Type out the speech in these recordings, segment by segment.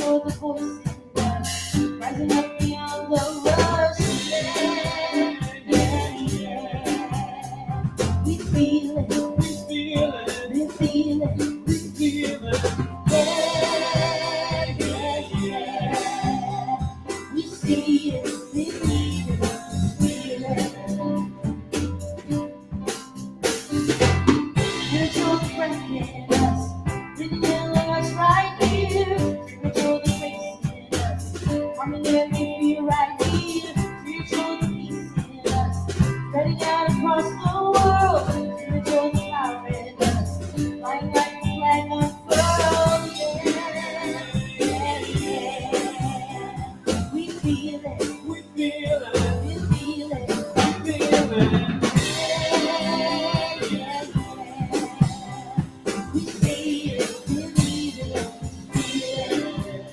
Spiritual the voice in us, rising up beyond the rush. Yeah, yeah, yeah. We feel it, we feel it, we feel it, we feel it. Yeah, yeah, yeah. We see it, we feel it, we feel it. Spiritual the breath in us, breathing in us right here. Spiritual the grace in us, harming every fear right here. Spiritual the peace in us, spreading out across the world. Spiritual the power in us, flying like a flag unfurled. Yeah, yeah, yeah. We feel it, we feel it, we feel it, we feel it. Yeah, yeah, yeah. We see it, believe it, feel it.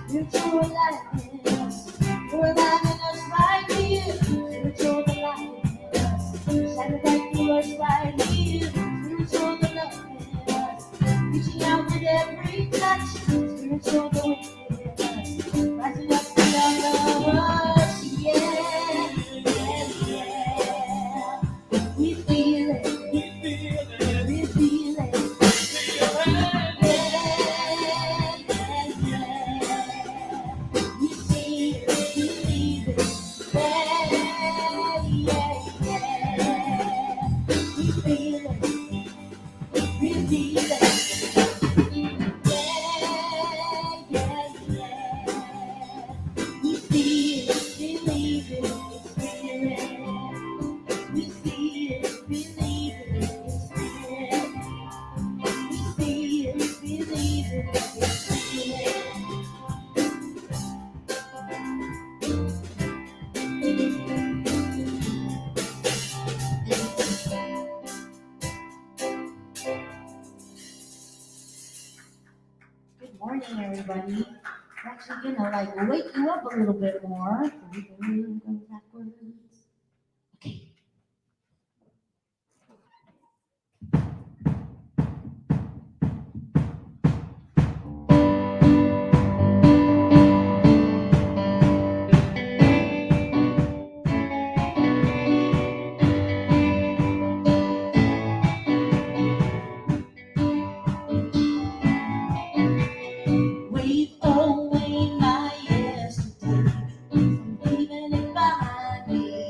Spiritual life in us, you're alive in us right here. Spiritual the light in us, shining right through us right here. Spiritual the love in us, reaching out with every touch. Spiritual the wind in us, rising up beyond the rush. Yeah, yeah, yeah. We feel it, we feel it, we feel it. We see it, believe it. Yeah, yeah, yeah. We feel it, we feel it. Yeah, yeah, yeah. We see it, believe it, experience. We see it, believe it, experience. We see it, believe it, experience. Good morning, everybody. I'm actually gonna wake you up a little bit more. Go backwards. Okay. Wave away my yesterday, leaving it behind me.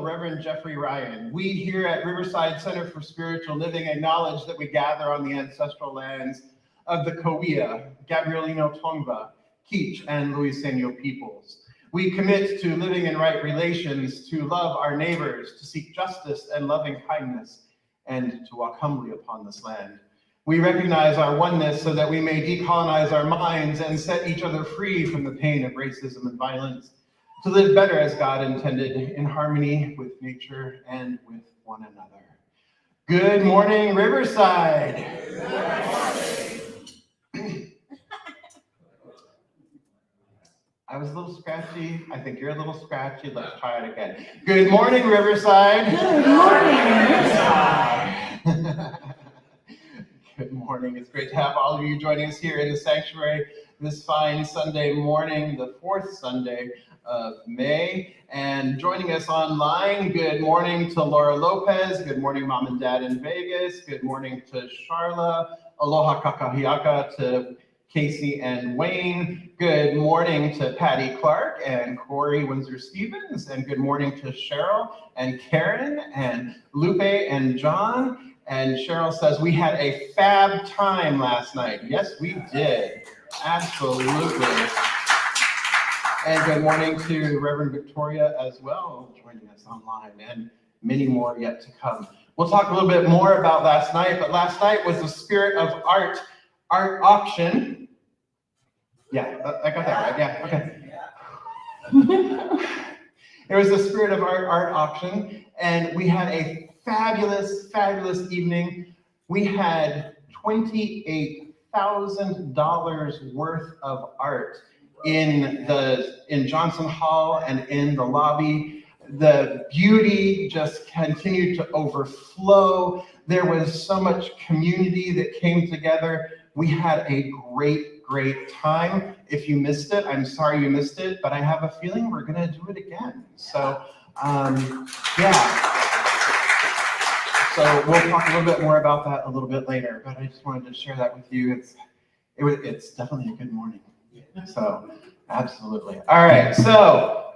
Reverend Jeffrey Ryan. We here at Riverside Center for Spiritual Living acknowledge that we gather on the ancestral lands of the Kauai, Gabrielino Tongva, Kizh, and Luiseño peoples. We commit to living in right relations, to love our neighbors, to seek justice and loving kindness, and to walk humbly upon this land. We recognize our oneness so that we may decolonize our minds and set each other free from the pain of racism and violence, to live better as God intended, in harmony with nature and with one another. Good morning, Riverside. Good morning. I was a little scratchy. I think you're a little scratchy. Let's try it again. Good morning, Riverside. Good morning, Riverside. Good morning. It's great to have all of you joining us here in the sanctuary this fine Sunday morning, the fourth Sunday of May. And joining us online, good morning to Laura Lopez. Good morning, Mom and Dad in Vegas. Good morning to Charla. Aloha kakahiaka to Casey and Wayne. Good morning to Patty Clark and Corey Windsor-Stevens. And good morning to Cheryl and Karen and Lupe and John. And Cheryl says, we had a fab time last night. Yes, we did. Absolutely. And good morning to Reverend Victoria as well, joining us online, and many more yet to come. We'll talk a little bit more about last night, but last night was the Spirit of Art auction. Yeah, I got that right. Yeah, okay. It was the Spirit of Art auction, and we had a fabulous, fabulous evening. We had $28,000 worth of art in Johnson Hall and in the lobby. The beauty just continued to overflow. There was so much community that came together. We had a great, great time. If you missed it, I'm sorry you missed it, but I have a feeling we're gonna do it again. So, yeah. So we'll talk a little bit more about that a little bit later, but I just wanted to share that with you. It's definitely a good morning. So, absolutely. All right, so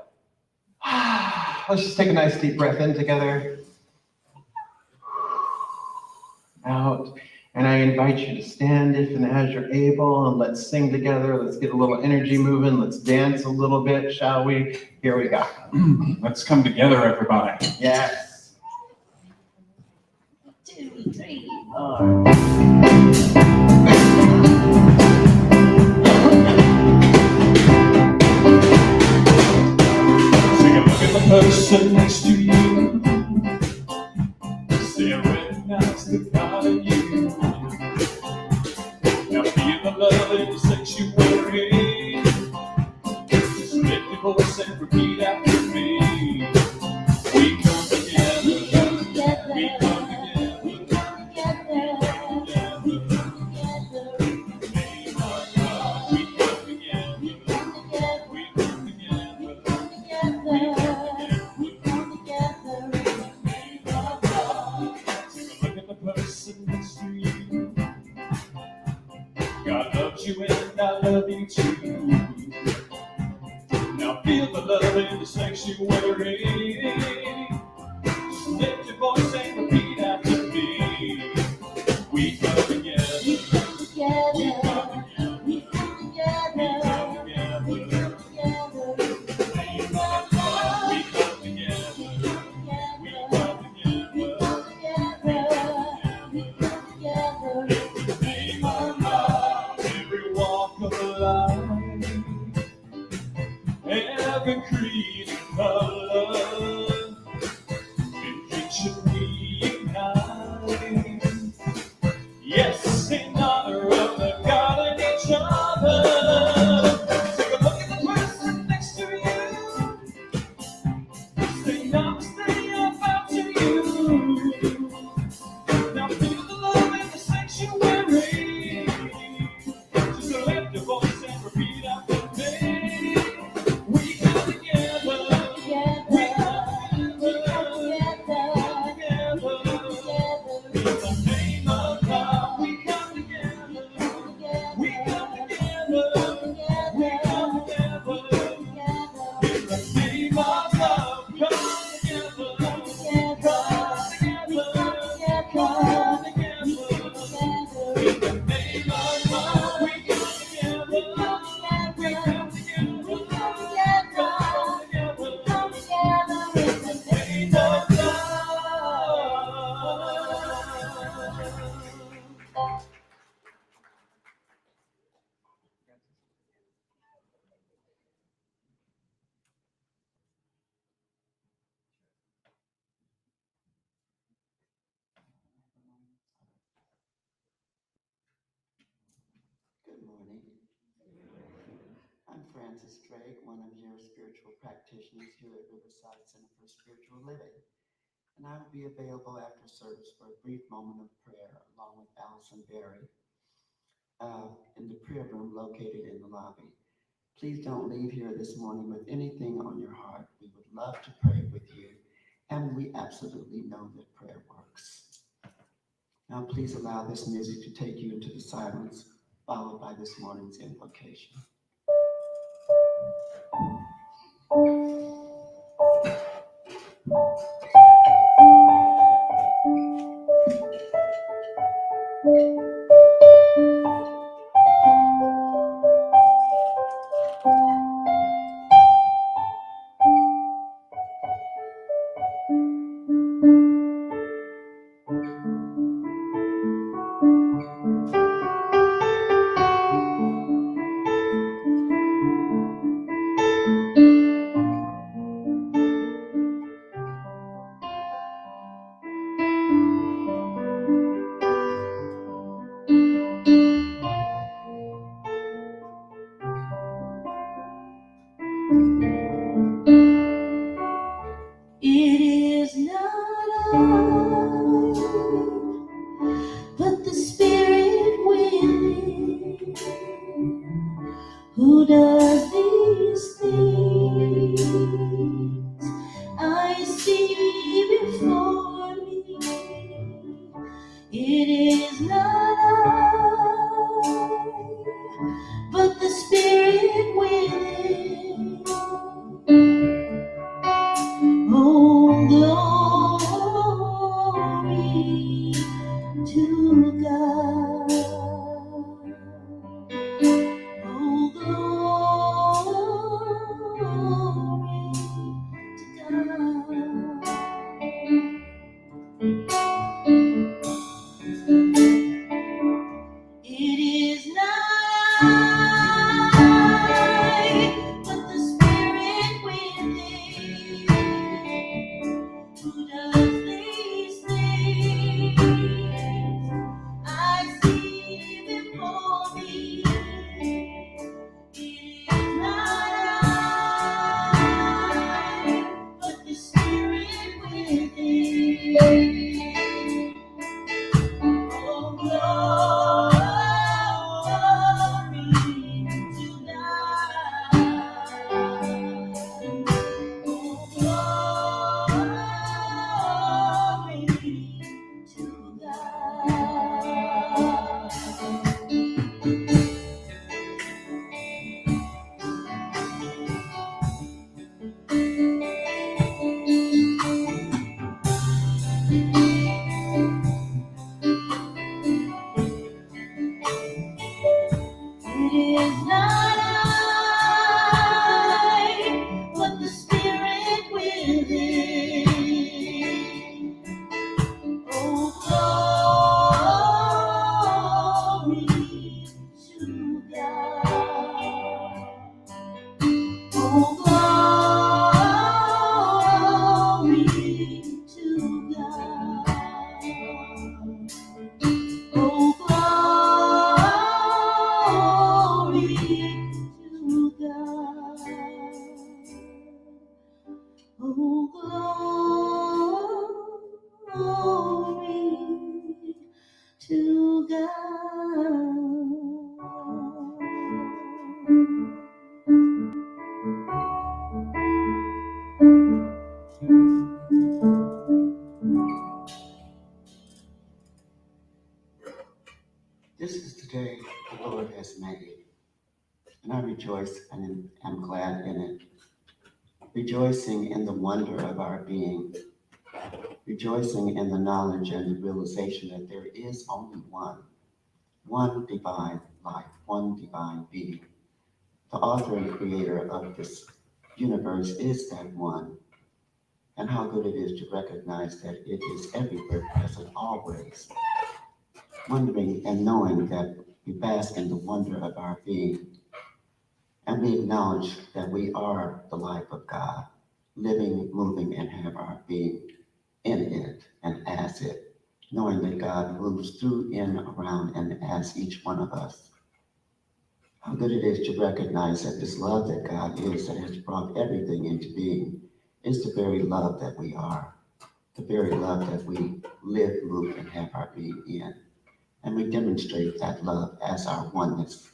let's just take a nice deep breath in together. Out. And I invite you to stand if and as you're able, and let's sing together. Let's get a little energy moving. Let's dance a little bit, shall we? Here we go. Let's come together, everybody. Yes. 2, 3, 4. Person next to you, say I recognize the God in you. Now feel the love and the sanctuary. Just lift your voice and repeat after me. We come together, we come together, we come together, we come together, we come together, we come together. You and I love you too. Now feel the love in the sanctuary. Just lift your voice and repeat after me. We come together. We come together. We come together. We come together. We come together. We come together. We come together. We come together. Every creed and color, in fiction we unite. Yes, in honor of the God in each other. Take a look at the person next to you. Say namaste about to you. Now feel the love in the sanctuary. Just lift your voice and repeat after me. We come together. one of your spiritual practitioners here at Riverside Center for Spiritual Living. And I will be available after service for a brief moment of prayer along with Allison Berry in the prayer room located in the lobby. Please don't leave here this morning with anything on your heart. We would love to pray with you, and we absolutely know that prayer works. Now please allow this music to take you into the silence, followed by this morning's invocation. It is not I, but the Spirit within, who does these things. I see before me. It is not I, but the Spirit within. Oh, glory to God. Oh, glory to God. It is not I, but the Spirit within, who does these things. I see before me. It is not I, but the Spirit within. Oh, glory to God. Oh, glory to God. It is not I, but the Spirit within. Oh, glory to God. Oh, glory to God. Oh, glory to God. Oh, glory to God. This is the day the Lord has made, and I rejoice and am glad in it, rejoicing in the wonder of our being, rejoicing in the knowledge and the realization that there is only one divine life, one divine being. The author and creator of this universe is that one, and how good it is to recognize that it is everywhere present always, wondering and knowing that we bask in the wonder of our being, and we acknowledge that we are the life of God, living, moving, and have our being in it and as it, knowing that God moves through, in, around, and as each one of us. How good it is to recognize that this love that God is, that has brought everything into being, is the very love that we are, the very love that we live, move, and have our being in. And we demonstrate that love as our oneness,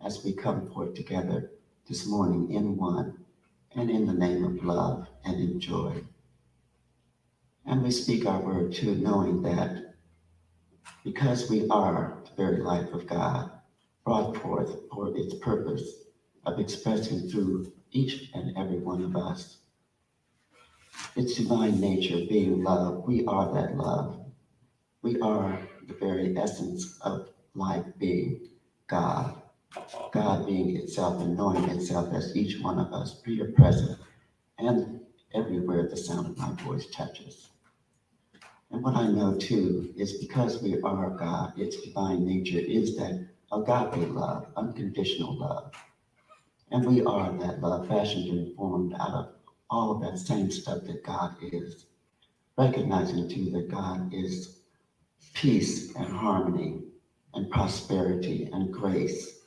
as we come forth together this morning in one and in the name of love and in joy. And we speak our word too, knowing that because we are the very life of God, brought forth for its purpose of expressing through each and every one of us its divine nature being love. We are that love. We are the very essence of life being God. God being itself and knowing itself as each one of us, be present and everywhere the sound of my voice touches. And what I know too is because we are God, its divine nature is that agape love, unconditional love. And we are that love, fashioned and formed out of all of that same stuff that God is. Recognizing too that God is peace and harmony and prosperity and grace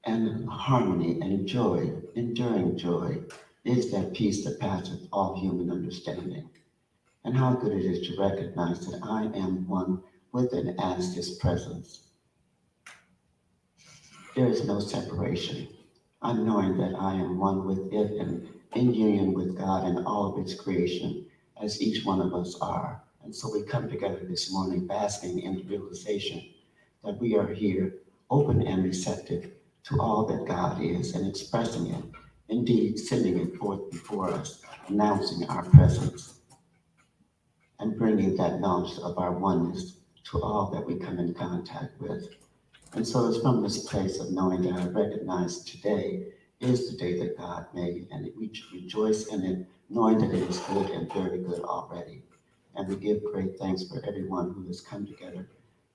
and harmony and joy, enduring joy, is that peace that passeth all human understanding. And how good it is to recognize that I am one with and as this presence. There is no separation. I'm knowing that I am one with it and in union with God and all of its creation, as each one of us are. And so we come together this morning basking in the realization that we are here open and receptive to all that God is and expressing it, indeed sending it forth before us, announcing our presence and bringing that knowledge of our oneness to all that we come in contact with. And so it's from this place of knowing that I recognize today is the day that God made, and we rejoice in it, knowing that it is good and very good already. And we give great thanks for everyone who has come together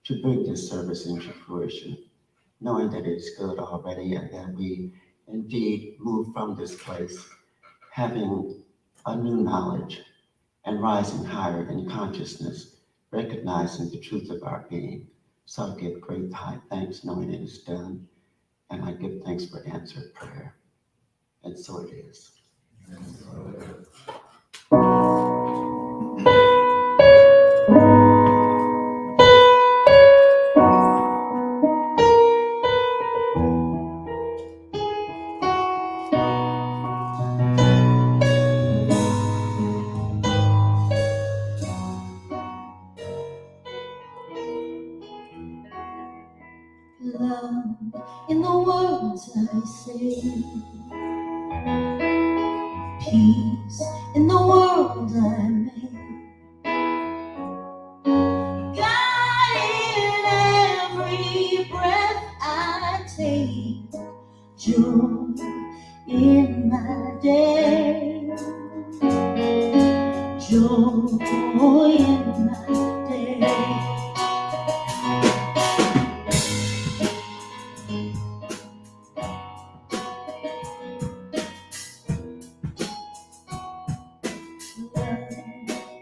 to bring this service into fruition, knowing that it is good already and that we indeed move from this place having a new knowledge and rising higher in consciousness, recognizing the truth of our being. So I give great high thanks knowing it is done, and I give thanks for answered prayer. And so it is. Love in the words I say, peace in the world I make, God in every breath I take, joy in my day, joy in my day.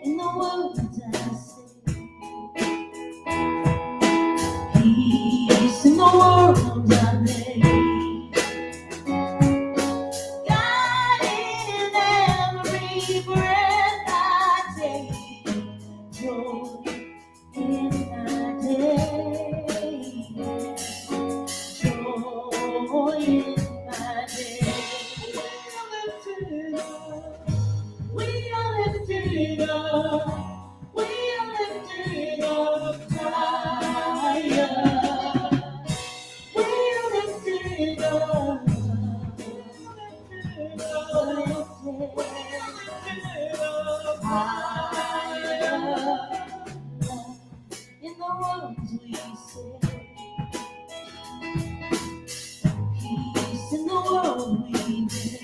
In the words I say, peace in the world I make, God in every breath I take, joy in my day, joy in my day. We are lifted up, we are lifted up higher. We are lifted up, lifted up higher. In the words we say, peace in the world we make.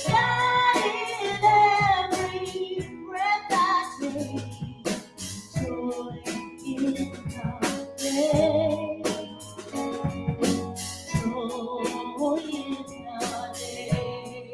God in every breath I take, joy in my day, joy in my day.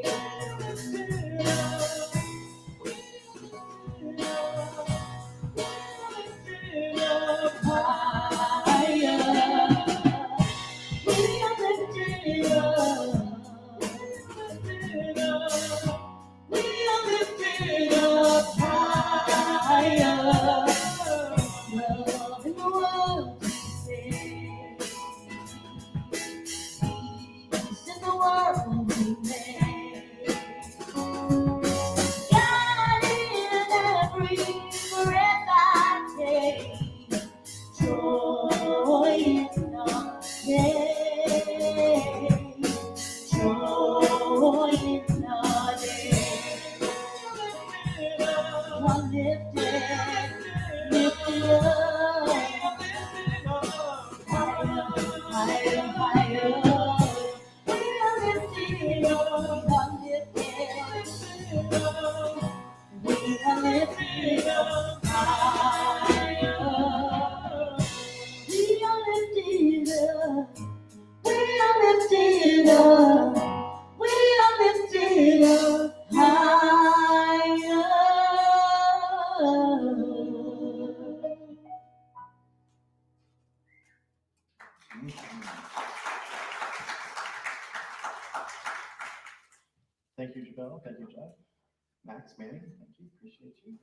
Thank you, Jabel. Thank you, Jeff. Max, Manny, thank you. Appreciate you.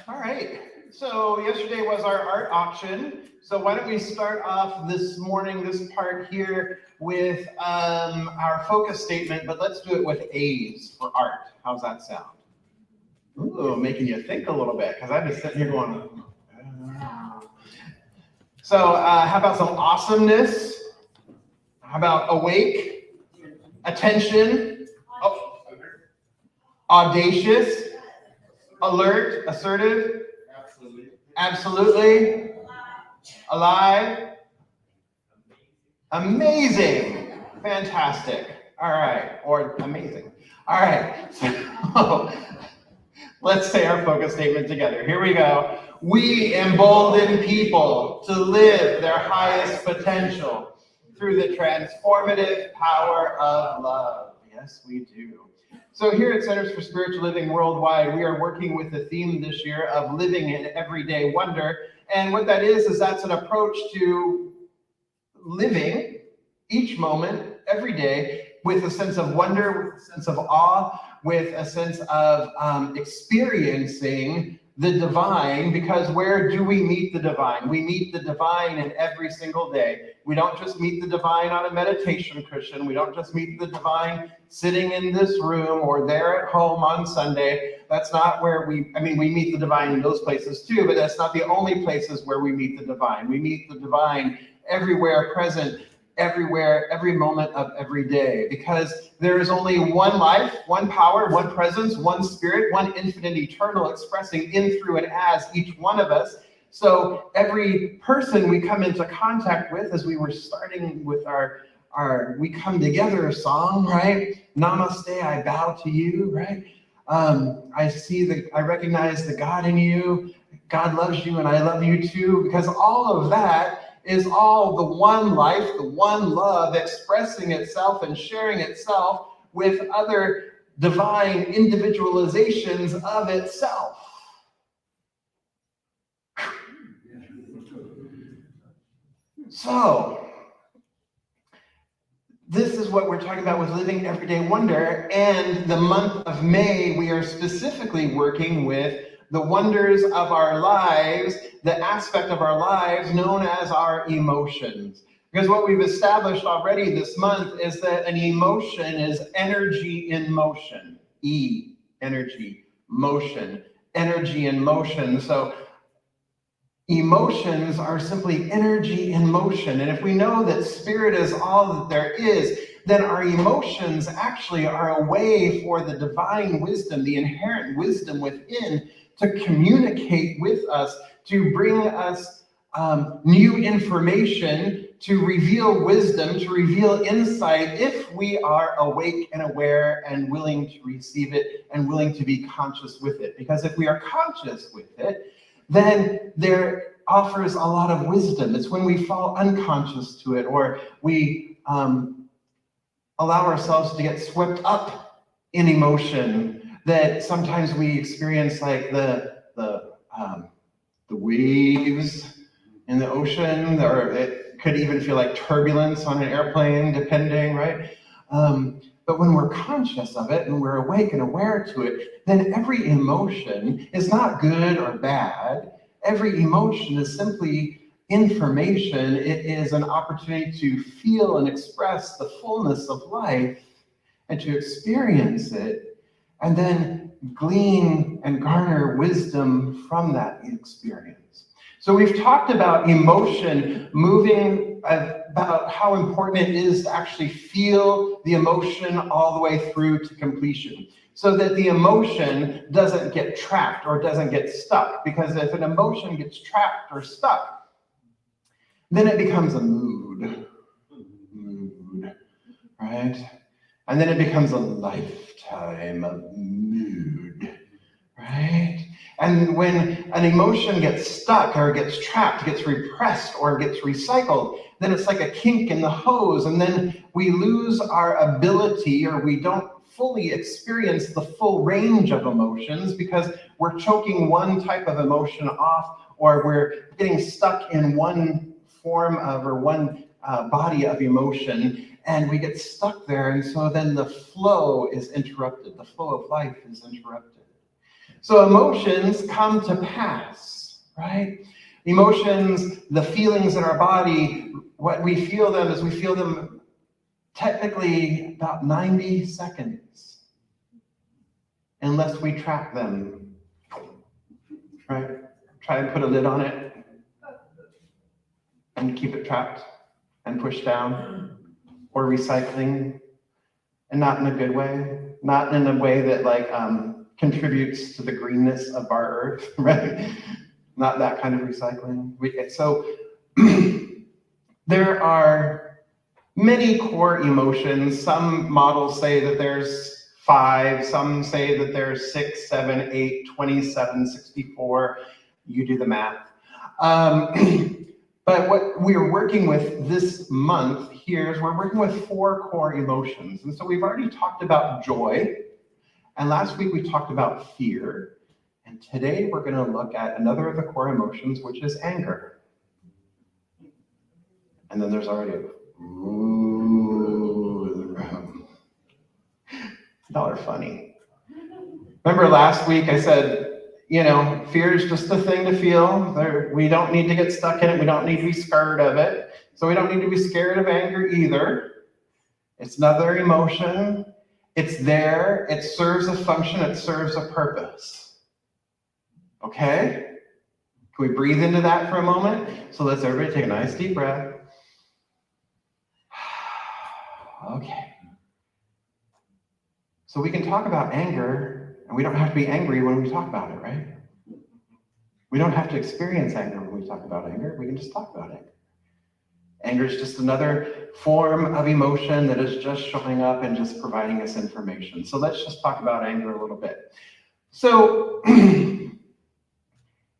All right. So yesterday was our art auction. So why don't we start off this morning, this part here, with our focus statement, but let's do it with A's for art. How's that sound? Ooh, making you think a little bit, because I'm just sitting here going, So how about some awesomeness? How about awake? Attention? Oh, audacious? Alert? Assertive? Absolutely? Alive? Amazing. Fantastic. All right. Or amazing. All right. So let's say our focus statement together. Here we go. We embolden people to live their highest potential through the transformative power of love. Yes, we do. So here at Centers for Spiritual Living Worldwide, we are working with the theme this year of living in everyday wonder. And what that is that's an approach to living each moment, every day, with a sense of wonder, with a sense of awe, with a sense of experiencing the divine, because where do we meet the divine? We meet the divine in every single day. We don't just meet the divine on a meditation cushion. We don't just meet the divine sitting in this room or there at home on Sunday. That's not where we meet the divine in those places too, but that's not the only places where we meet the divine. We meet the divine everywhere, present, everywhere, every moment of every day, because there is only one life, one power, one presence, one spirit, one infinite eternal expressing in, through, and as each one of us. So every person we come into contact with, as we were starting with our We Come Together song, right? Namaste, I bow to you, right? I recognize the God in you. God loves you and I love you too, because all of that is all the one life, the one love expressing itself and sharing itself with other divine individualizations of itself. So, this is what we're talking about with living everyday wonder, and the month of May, we are specifically working with the wonders of our lives, the aspect of our lives known as our emotions. Because what we've established already this month is that an emotion is energy in motion. E, energy, motion, energy in motion. So emotions are simply energy in motion. And if we know that spirit is all that there is, then our emotions actually are a way for the divine wisdom, the inherent wisdom within, to communicate with us, to bring us new information, to reveal wisdom, to reveal insight, if we are awake and aware and willing to receive it and willing to be conscious with it. Because if we are conscious with it, then there offers a lot of wisdom. It's when we fall unconscious to it, or we allow ourselves to get swept up in emotion, that sometimes we experience like the waves in the ocean, or it could even feel like turbulence on an airplane, depending, right? But when we're conscious of it and we're awake and aware to it, then every emotion is not good or bad. Every emotion is simply information. It is an opportunity to feel and express the fullness of life and to experience it, and then glean and garner wisdom from that experience. So we've talked about emotion moving, about how important it is to actually feel the emotion all the way through to completion, so that the emotion doesn't get trapped or doesn't get stuck. Because if an emotion gets trapped or stuck, then it becomes a mood, right? And then it becomes a lifetime of mood, right? And when an emotion gets stuck or gets trapped, gets repressed or gets recycled, then it's like a kink in the hose, and then we lose our ability, or we don't fully experience the full range of emotions, because we're choking one type of emotion off, or we're getting stuck in one form of, or one body of emotion, and we get stuck there, and so then the flow is interrupted. The flow of life is interrupted. So emotions come to pass, right? Emotions, the feelings in our body, what we feel them is we feel them technically about 90 seconds, unless we trap them, right? Try and put a lid on it and keep it trapped and pushed down, or recycling, and not in a good way, not in a way that like contributes to the greenness of our earth, right? Not that kind of recycling. So there are many core emotions. Some models say that there's 5, some say that there's 6, 7, 8, 27, 64. You do the math. But what we're working with this month here is we're working with 4 core emotions. And so we've already talked about joy, and last week we talked about fear. And today we're going to look at another of the core emotions, which is anger. And then there's already a ooh in the room. Y'all are funny. Remember last week I said, fear is just a thing to feel. We don't need to get stuck in it. We don't need to be scared of it. So we don't need to be scared of anger either. It's another emotion. It's there. It serves a function. It serves a purpose. Okay? Can we breathe into that for a moment? So let's everybody take a nice deep breath. Okay. So we can talk about anger, and we don't have to be angry when we talk about it, right? We don't have to experience anger when we talk about anger. We can just talk about anger. Anger is just another form of emotion that is just showing up and just providing us information. So let's just talk about anger a little bit. So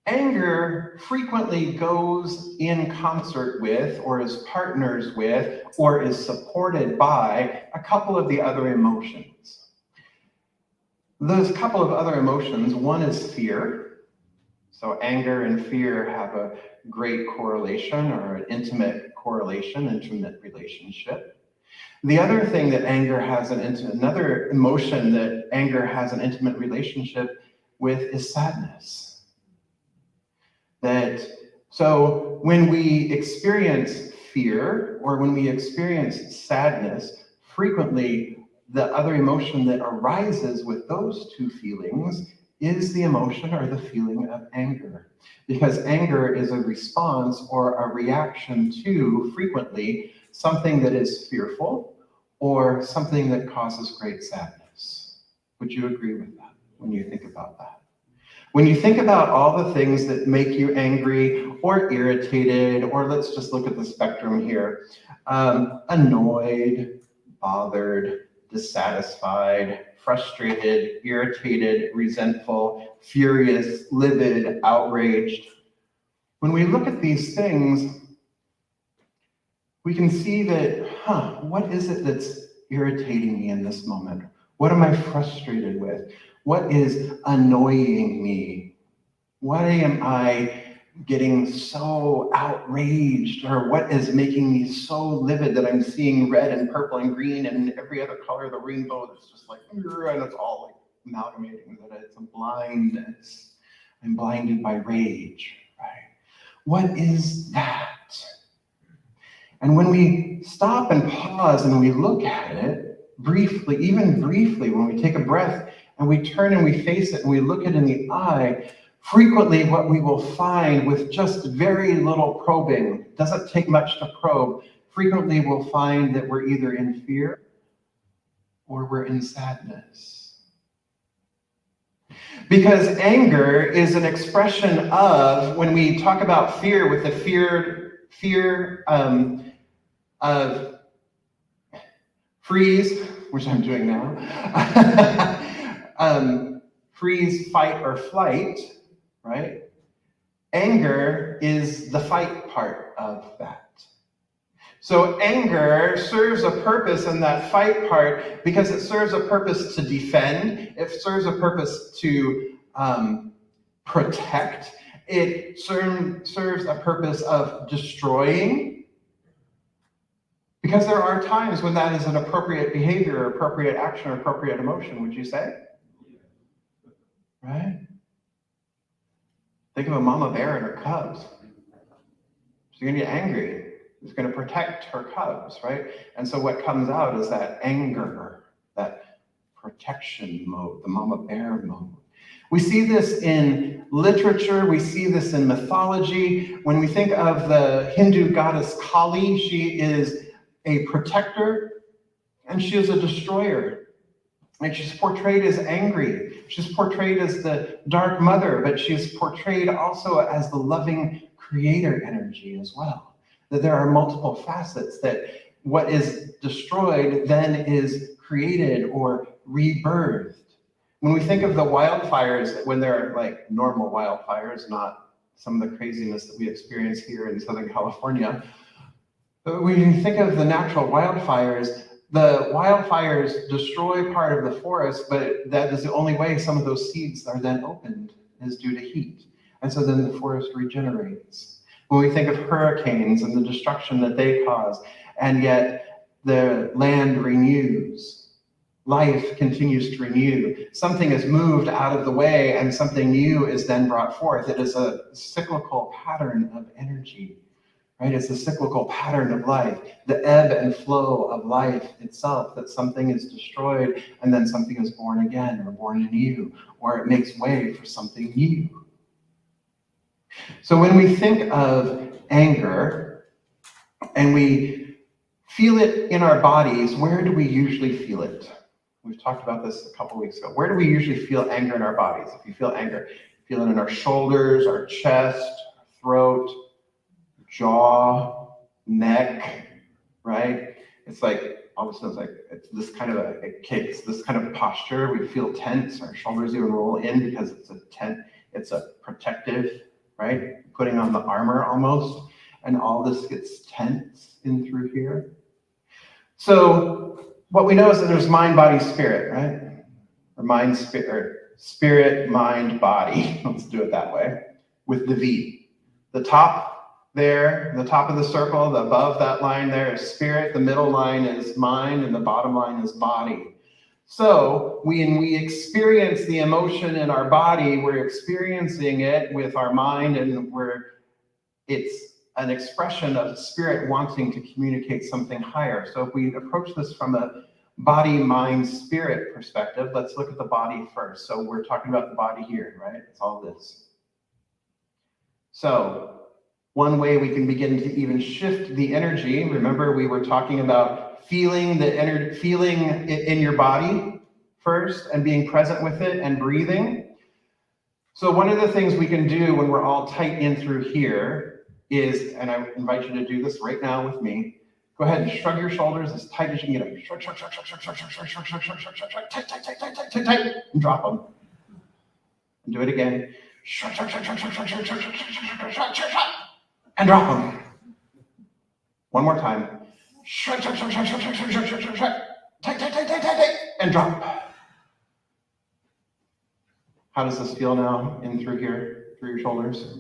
anger frequently goes in concert with, or is partners with, or is supported by a couple of the other emotions. Those couple of other emotions, one is fear. So anger and fear have a great correlation, or an intimate correlation, intimate relationship. The other thing that anger has another emotion that anger has an intimate relationship with is sadness. So when we experience fear, or when we experience sadness, frequently the other emotion that arises with those two feelings is the emotion or the feeling of anger. Because anger is a response or a reaction to, frequently, something that is fearful or something that causes great sadness. Would you agree with that when you think about that? When you think about all the things that make you angry or irritated, or let's just look at the spectrum here, annoyed, bothered, dissatisfied, frustrated, irritated, resentful, furious, livid, outraged. When we look at these things, we can see that, what is it that's irritating me in this moment? What am I frustrated with? What is annoying me? Why am I getting so outraged? Or what is making me so livid that I'm seeing red and purple and green and every other color of the rainbow that's just like, and it's all like amalgamating, that it's a blindness. I'm blinded by rage, right? What is that? And when we stop and pause and we look at it briefly, even briefly, when we take a breath and we turn and we face it and we look it in the eye, frequently what we will find with just very little probing, doesn't take much to probe, frequently we'll find that we're either in fear or we're in sadness. Because anger is an expression of, when we talk about fear, with the fear of freeze, which I'm doing now, freeze, fight, or flight, right? Anger is the fight part of that. So anger serves a purpose in that fight part because it serves a purpose to defend. It serves a purpose to protect. It serves a purpose of destroying. Because there are times when that is an appropriate behavior, appropriate action, or appropriate emotion, would you say? Right? Think of a mama bear and her cubs. She's going to get angry. She's going to protect her cubs, right? And so what comes out is that anger, that protection mode, the mama bear mode. We see this in literature. We see this in mythology. When we think of the Hindu goddess Kali, she is a protector and she is a destroyer. And she's portrayed as angry. She's portrayed as the dark mother, but she's portrayed also as the loving creator energy as well. That there are multiple facets, that what is destroyed then is created or rebirthed. When we think of the wildfires, when they're like normal wildfires, not some of the craziness that we experience here in Southern California, but when you think of the natural wildfires destroy part of the forest, but that is the only way some of those seeds are then opened, is due to heat. And so then the forest regenerates. When we think of hurricanes and the destruction that they cause, and yet the land renews. Life continues to renew. Something is moved out of the way and something new is then brought forth. It is a cyclical pattern of energy, right? It's a cyclical pattern of life, the ebb and flow of life itself, that something is destroyed and then something is born again or born anew, or it makes way for something new. So when we think of anger and we feel it in our bodies, where do we usually feel it? We've talked about this a couple weeks ago. Where do we usually feel anger in our bodies? If you feel anger, feel it in our shoulders, our chest, our throat, jaw, neck, right? It's like, all of a sudden, it's this kind of it kicks, this kind of posture. We feel tense. Our shoulders even roll in because it's a protective, right? Putting on the armor almost. And all this gets tense in through here. So what we know is that there's mind, body, spirit, right? Or mind, spirit, mind, body. Let's do it that way, with the V. The top there, the top of the circle, above that line there is spirit, the middle line is mind, and the bottom line is body. So when we experience the emotion in our body, we're experiencing it with our mind, and it's an expression of spirit wanting to communicate something higher. So if we approach this from a body, mind, spirit perspective, let's look at the body first. So we're talking about the body here, right? It's all this. So one way we can begin to even shift the energy, remember we were talking about feeling it in your body first and being present with it and breathing. So one of the things we can do when we're all tight in through here is, and I invite you to do this right now with me, go ahead and shrug your shoulders as tight as you can get them. Shrug, shrug, shrug, shrug, shrug, shrug, shrug, shrug, shrug, shrug, shrug, shrug, shrug, tight, tight, tight, tight, tight, tight, tight, and drop them. And do it again. Shrug, shrug, shrug, shrug, shrug, shrug, shrug, shrug, shrug, shrug, shrug, shrug, shrug, and drop them. One more time. Shrug, shrug, shrug, shrug, shrug, shrug, shrug, shrug, shrug, shrug, tight, tight, tight, tight, tight, tight, and drop. How does this feel now in through here, through your shoulders?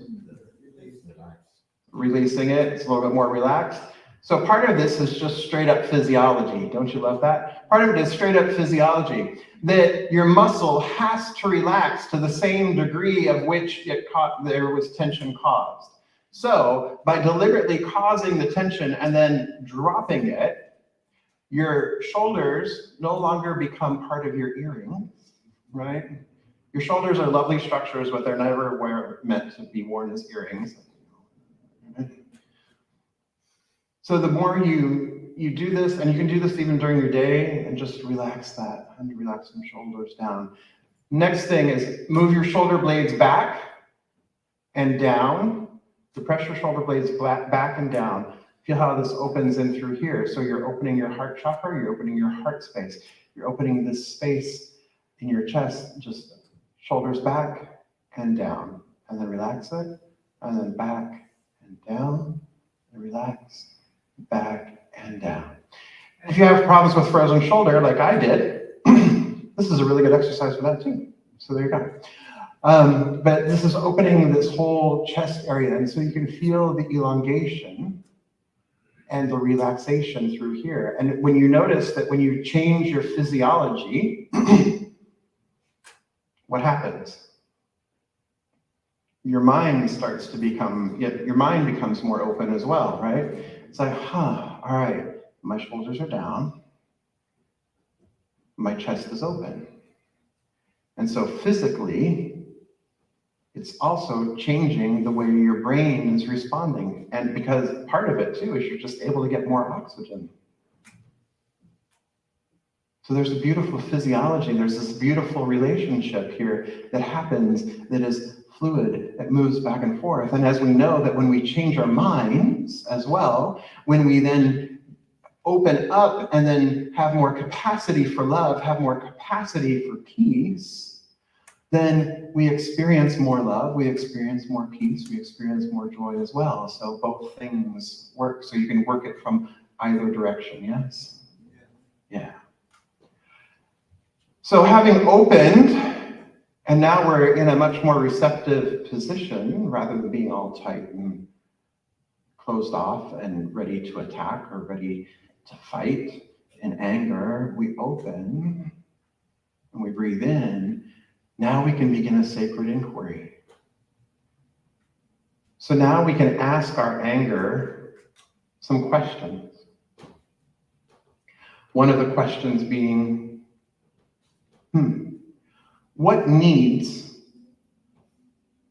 Releasing it, it's a little bit more relaxed. So part of this is just straight up physiology. Don't you love that? Part of it is straight up physiology, that your muscle has to relax to the same degree of which there was tension caused. So by deliberately causing the tension and then dropping it, your shoulders no longer become part of your earrings, right? Your shoulders are lovely structures, but they're never meant to be worn as earrings. So the more you do this, and you can do this even during your day, and just relax that, and relax some shoulders down. Next thing is move your shoulder blades back and down. Depress your shoulder blades back and down. Feel how this opens in through here. So you're opening your heart chakra, you're opening your heart space. You're opening this space in your chest, just shoulders back and down. And then relax it, and then back and down, and relax. Back and down. And if you have problems with frozen shoulder, like I did, this is a really good exercise for that too. So there you go. But this is opening this whole chest area, and so you can feel the elongation and the relaxation through here. And when you notice that when you change your physiology, what happens? Your mind starts to become, your mind becomes more open as well, right? It's like, all right, my shoulders are down, my chest is open. And so physically, it's also changing the way your brain is responding. And because part of it too is you're just able to get more oxygen. So there's a beautiful physiology, there's this beautiful relationship here that happens that is fluid, that moves back and forth. And as we know that when we change our minds as well, when we then open up and then have more capacity for love, have more capacity for peace, then we experience more love, we experience more peace, we experience more joy as well. So both things work. So you can work it from either direction, yes? Yeah. So having opened, and now we're in a much more receptive position rather than being all tight and closed off and ready to attack or ready to fight in anger. We open and we breathe in. Now we can begin a sacred inquiry. So now we can ask our anger some questions. One of the questions being, what needs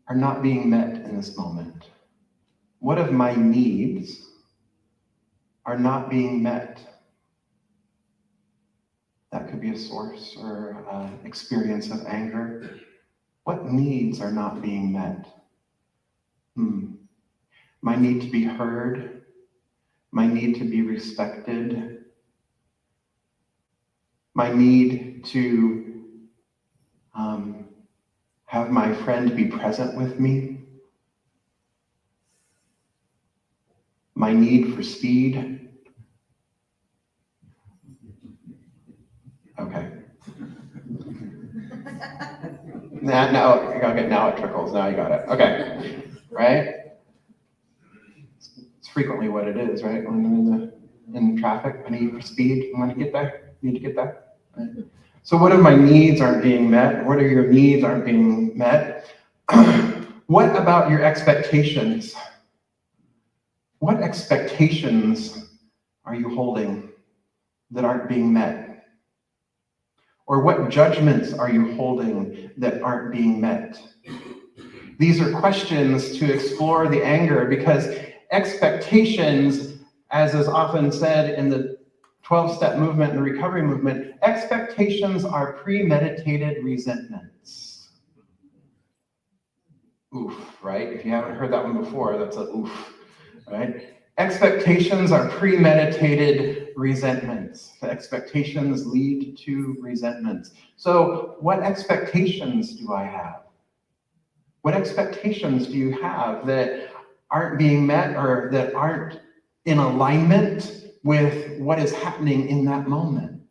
are not being met in this moment? What of my needs are not being met? That could be a source or experience of anger. What needs are not being met? My need to be heard, my need to be respected, my need to have my friend be present with me, my need for speed. Okay. Now it trickles. Now you got it. Okay. Right? It's frequently what it is, right? When I'm in traffic, I need for speed. I want to get there. I need to get there. Right? So what if my needs aren't being met? What are your needs aren't being met? What about your expectations? What expectations are you holding that aren't being met? Or what judgments are you holding that aren't being met? These are questions to explore the anger, because expectations, as is often said in the 12-step movement and the recovery movement, expectations are premeditated resentments. Oof, right? If you haven't heard that one before, that's a oof, right? Expectations are premeditated resentments. The expectations lead to resentments. So what expectations do I have? What expectations do you have that aren't being met or that aren't in alignment with what is happening in that moment?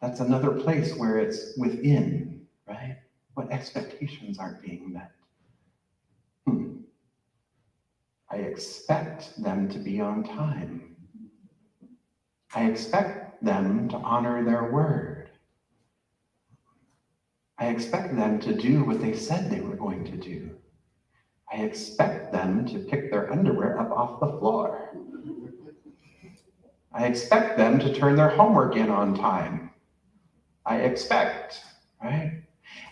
That's another place where it's within, right? What expectations aren't being met? I expect them to be on time. I expect them to honor their word. I expect them to do what they said they were going to do. I expect them to pick their underwear up off the floor. I expect them to turn their homework in on time. I expect, right?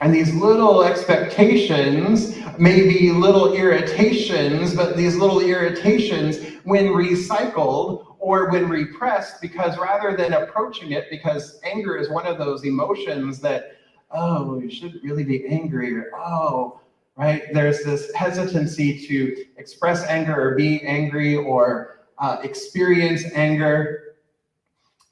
And these little expectations may be little irritations, but these little irritations, when recycled or when repressed, because rather than approaching it, because anger is one of those emotions that, oh, you shouldn't really be angry, or oh, right? There's this hesitancy to express anger or be angry or experience anger.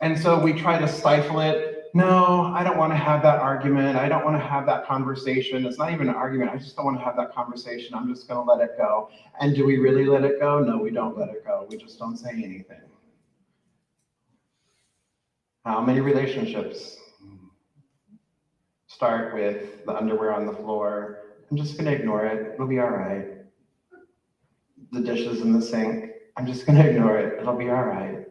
And so we try to stifle it. No, I don't want to have that argument. I don't want to have that conversation. It's not even an argument. I just don't want to have that conversation. I'm just going to let it go. And do we really let it go? No, we don't let it go. We just don't say anything. How many relationships start with the underwear on the floor? I'm just going to ignore it. It'll be all right. The dishes in the sink. I'm just going to ignore it. It'll be all right.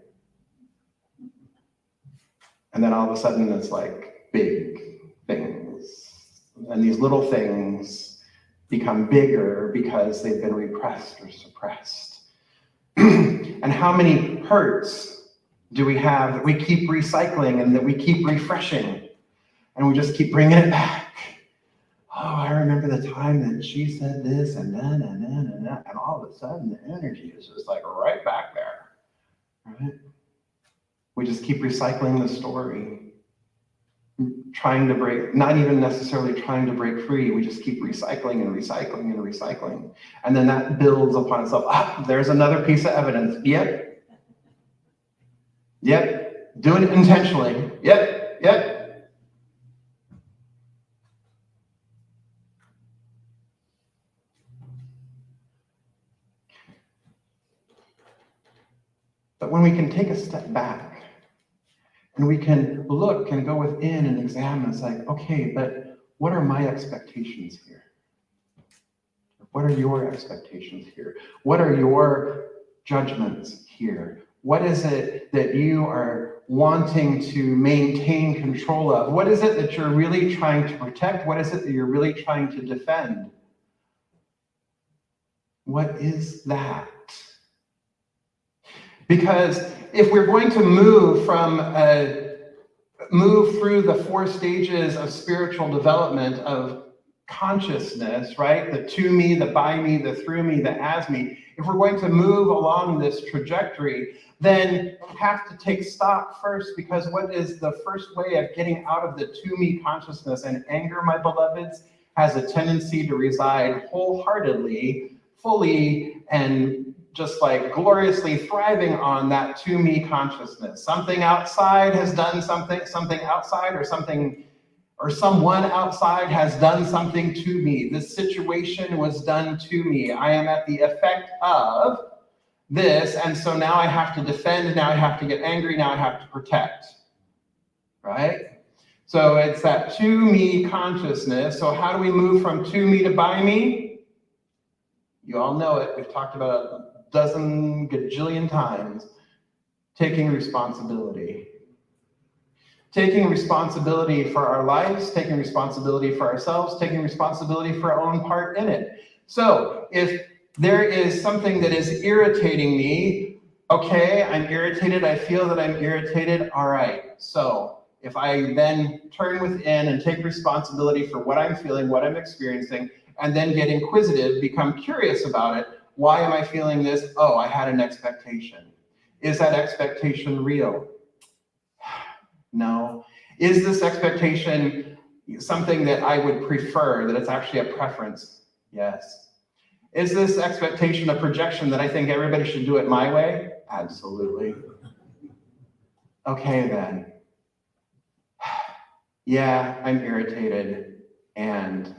And then all of a sudden it's like big things. And these little things become bigger because they've been repressed or suppressed. And how many hurts do we have that we keep recycling and that we keep refreshing? And we just keep bringing it back. Oh, I remember the time that she said this and then and then and that. And all of a sudden the energy is just like right back there. Right? We just keep recycling the story, trying to break, not even necessarily trying to break free. We just keep recycling and recycling and recycling. And then that builds upon itself. Ah, there's another piece of evidence. Yep. Doing it intentionally. Yep. But when we can take a step back and we can look and go within and examine, it's like, okay, but what are my expectations here? What are your expectations here? What are your judgments here? What is it that you are wanting to maintain control of? What is it that you're really trying to protect? What is it that you're really trying to defend? What is that? Because if we're going to move through the 4 stages of spiritual development of consciousness, right? The to me, the by me, the through me, the as me. If we're going to move along this trajectory, then we have to take stock first, because what is the first way of getting out of the to me consciousness? And anger, my beloveds, has a tendency to reside wholeheartedly, fully, and just like gloriously thriving on that to me consciousness. Something outside has done something outside, or someone outside has done something to me. This situation was done to me. I am at the effect of this, and so now I have to defend, now I have to get angry, now I have to protect, right? So it's that to me consciousness. So how do we move from to me to by me? You all know it. We've talked about it a dozen gajillion times. Taking responsibility. Taking responsibility for our lives, taking responsibility for ourselves, taking responsibility for our own part in it. So if there is something that is irritating me, okay, I'm irritated, I feel that I'm irritated, all right. So if I then turn within and take responsibility for what I'm feeling, what I'm experiencing, and then get inquisitive, become curious about it, why am I feeling this? Oh, I had an expectation. Is that expectation real? No. Is this expectation something that I would prefer, that it's actually a preference? Yes. Is this expectation a projection that I think everybody should do it my way? Absolutely. Okay, then. Yeah, I'm irritated, and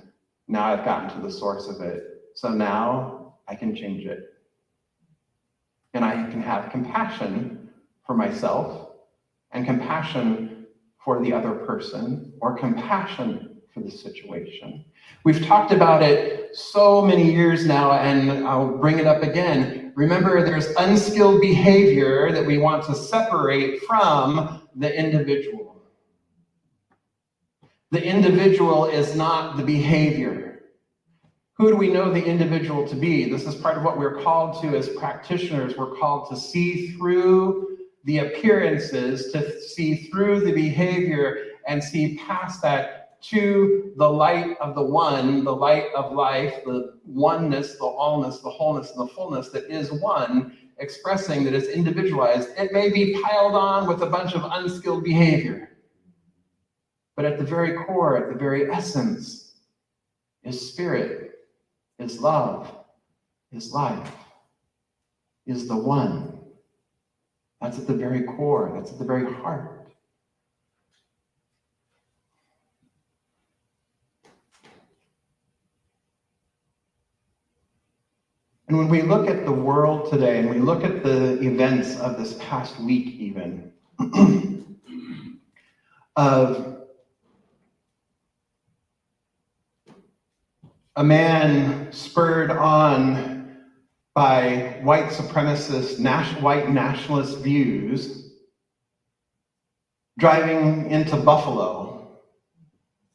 now I've gotten to the source of it. So now I can change it. And I can have compassion for myself, and compassion for the other person, or compassion for the situation. We've talked about it so many years now, and I'll bring it up again. Remember, there's unskilled behavior that we want to separate from the individual. The individual is not the behavior. Who do we know the individual to be? This is part of what we're called to as practitioners. We're called to see through the appearances, to see through the behavior and see past that to the light of the one, the light of life, the oneness, the allness, the wholeness, and the fullness that is one, expressing that it's individualized. It may be piled on with a bunch of unskilled behavior, but at the very core, at the very essence, is spirit, is love, is life, is the one. That's at the very core, that's at the very heart. And when we look at the world today, and we look at the events of this past week even, of a man spurred on by white supremacist, white nationalist views, driving into Buffalo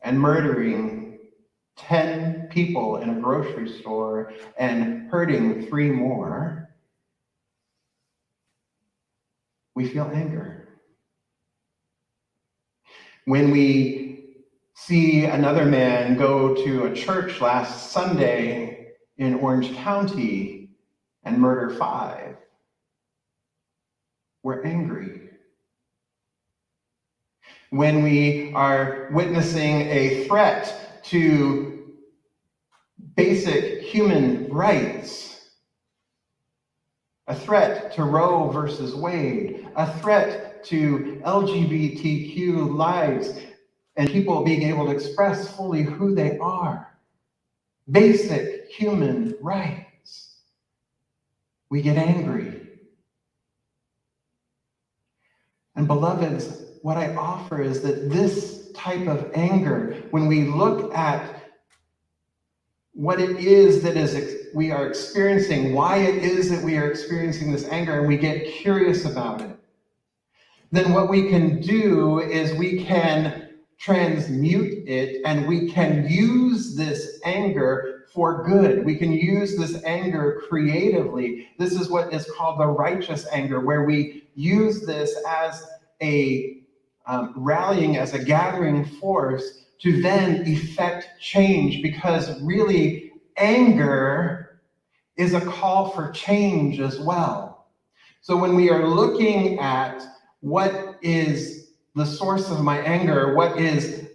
and murdering 10 people in a grocery store and hurting 3 more, we feel anger. When we see another man go to a church last Sunday in Orange County and murder 5, we're angry. When we are witnessing a threat to basic human rights, a threat to Roe versus Wade, a threat to LGBTQ lives and people being able to express fully who they are, basic human rights, we get angry. And beloveds, what I offer is that this type of anger, when we look at what it is that we are experiencing, why it is that we are experiencing this anger, and we get curious about it, then what we can do is we can transmute it, and we can use this anger for good. We can use this anger creatively. This is what is called the righteous anger, where we use this as a rallying, as a gathering force to then effect change, because really anger is a call for change as well. So when we are looking at what is the source of my anger, what is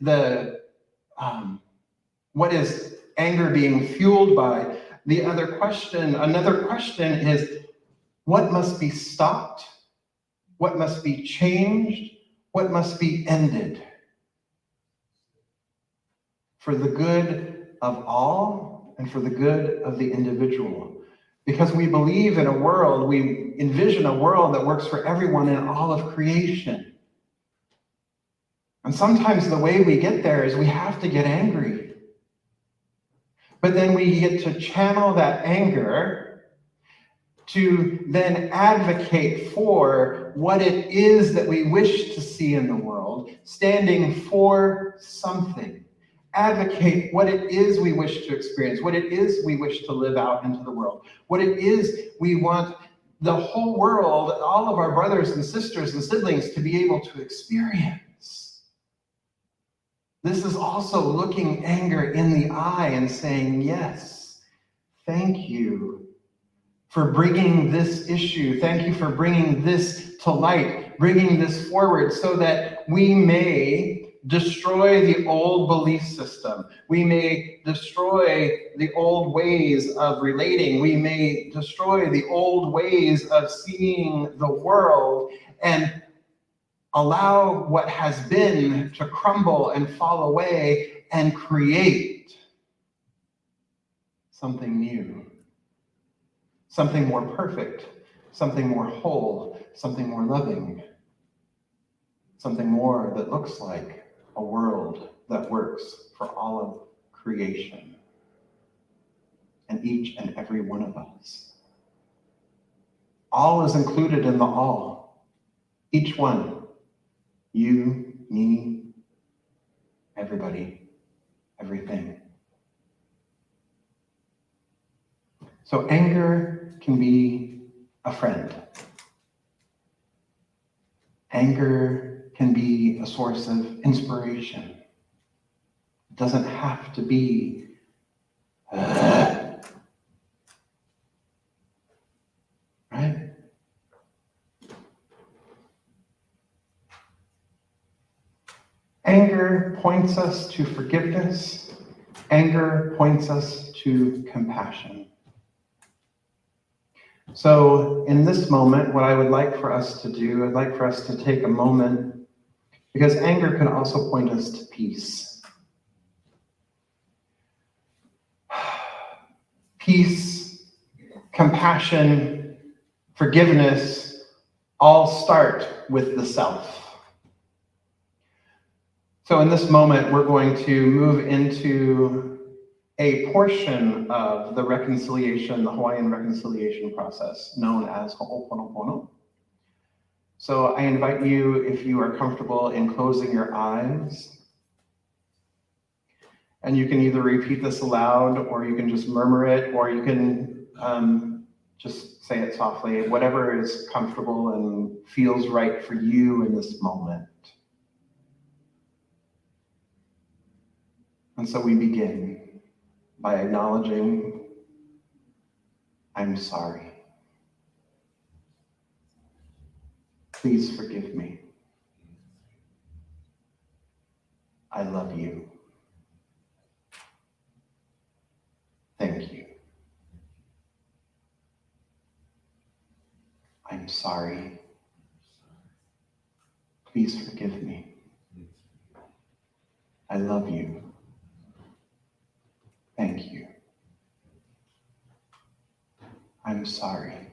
anger being fueled by, another question is, what must be stopped? What must be changed? What must be ended? For the good of all and for the good of the individual. Because we believe in a world, we envision a world that works for everyone in all of creation. And sometimes the way we get there is we have to get angry. But then we get to channel that anger to then advocate for what it is that we wish to see in the world, standing for something. Advocate what it is we wish to experience, what it is we wish to live out into the world, what it is we want the whole world, all of our brothers and sisters and siblings to be able to experience. This is also looking anger in the eye and saying, yes, thank you for bringing this issue. Thank you for bringing this to light, bringing this forward so that we may destroy the old belief system. We may destroy the old ways of relating. We may destroy the old ways of seeing the world and allow what has been to crumble and fall away and create something new. Something more perfect, something more whole, something more loving, something more that looks like a world that works for all of creation and each and every one of us. All is included in the all. Each one. You, me, everybody, everything. So anger can be a friend. Anger can be a source of inspiration. It doesn't have to be right? Anger points us to forgiveness. Anger points us to compassion. So in this moment, what I would like for us to do, I'd like for us to take a moment, because anger can also point us to peace. Peace, compassion, forgiveness, all start with the self. So in this moment, we're going to move into a portion of the reconciliation, the Hawaiian reconciliation process known as Ho'oponopono. So I invite you, if you are comfortable, in closing your eyes. And you can either repeat this aloud, or you can just murmur it, or you can just say it softly, whatever is comfortable and feels right for you in this moment. And so we begin by acknowledging, I'm sorry. Please forgive me. I love you. Thank you. I'm sorry. Please forgive me. I love you. Thank you. I'm sorry.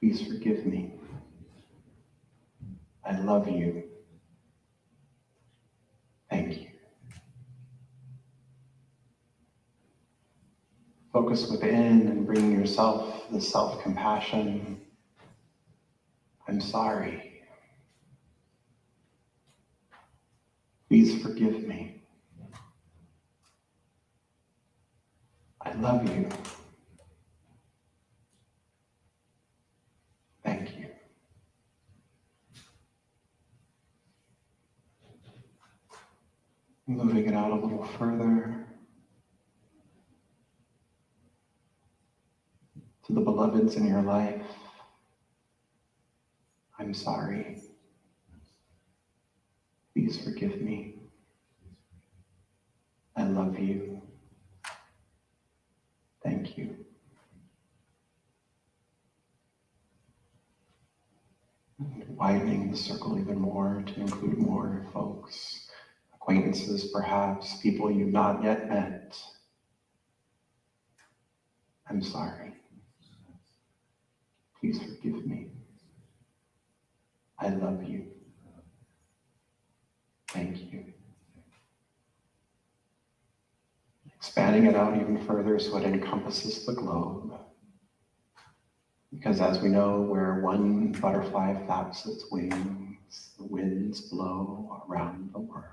Please forgive me. I love you. Thank you. Focus within and bring yourself the self-compassion. I'm sorry. Please forgive me. I love you. Thank you. Moving it out a little further to the beloveds in your life. I'm sorry. Please forgive me. I love you. Thank you. Widening the circle even more to include more folks, acquaintances perhaps, people you've not yet met. I'm sorry. Please forgive me. I love you. Thank you. Expanding it out even further so it encompasses the globe. Because as we know, where one butterfly flaps its wings, the winds blow around the world.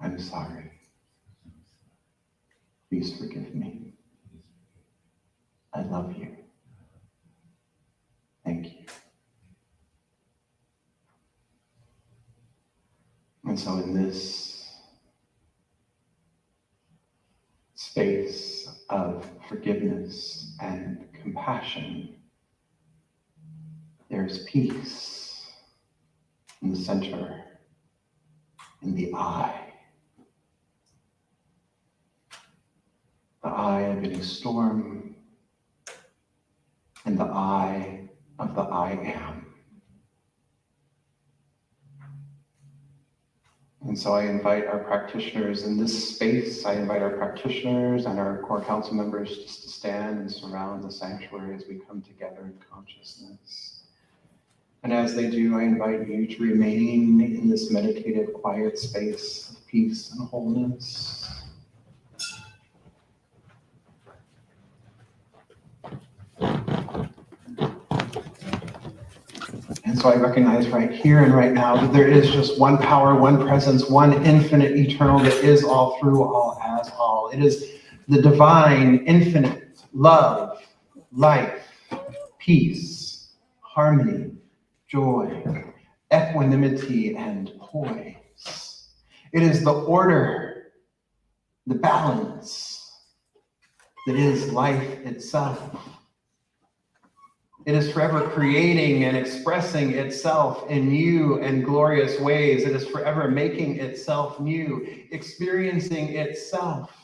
I'm sorry. Please forgive me. I love you. Thank you. And so in this space of forgiveness and compassion, there's peace in the center, in the eye of any storm, and the eye of the I am. And so I invite our practitioners in this space, I invite our practitioners and our core council members just to stand and surround the sanctuary as we come together in consciousness. And as they do, I invite you to remain in this meditative, quiet space of peace and wholeness. And so I recognize right here and right now that there is just one power, one presence, one infinite eternal that is all, through all, as all. It is the divine, infinite love, life, peace, harmony, joy, equanimity, and poise. It is the order, the balance that is life itself. It is forever creating and expressing itself in new and glorious ways. It is forever making itself new, experiencing itself.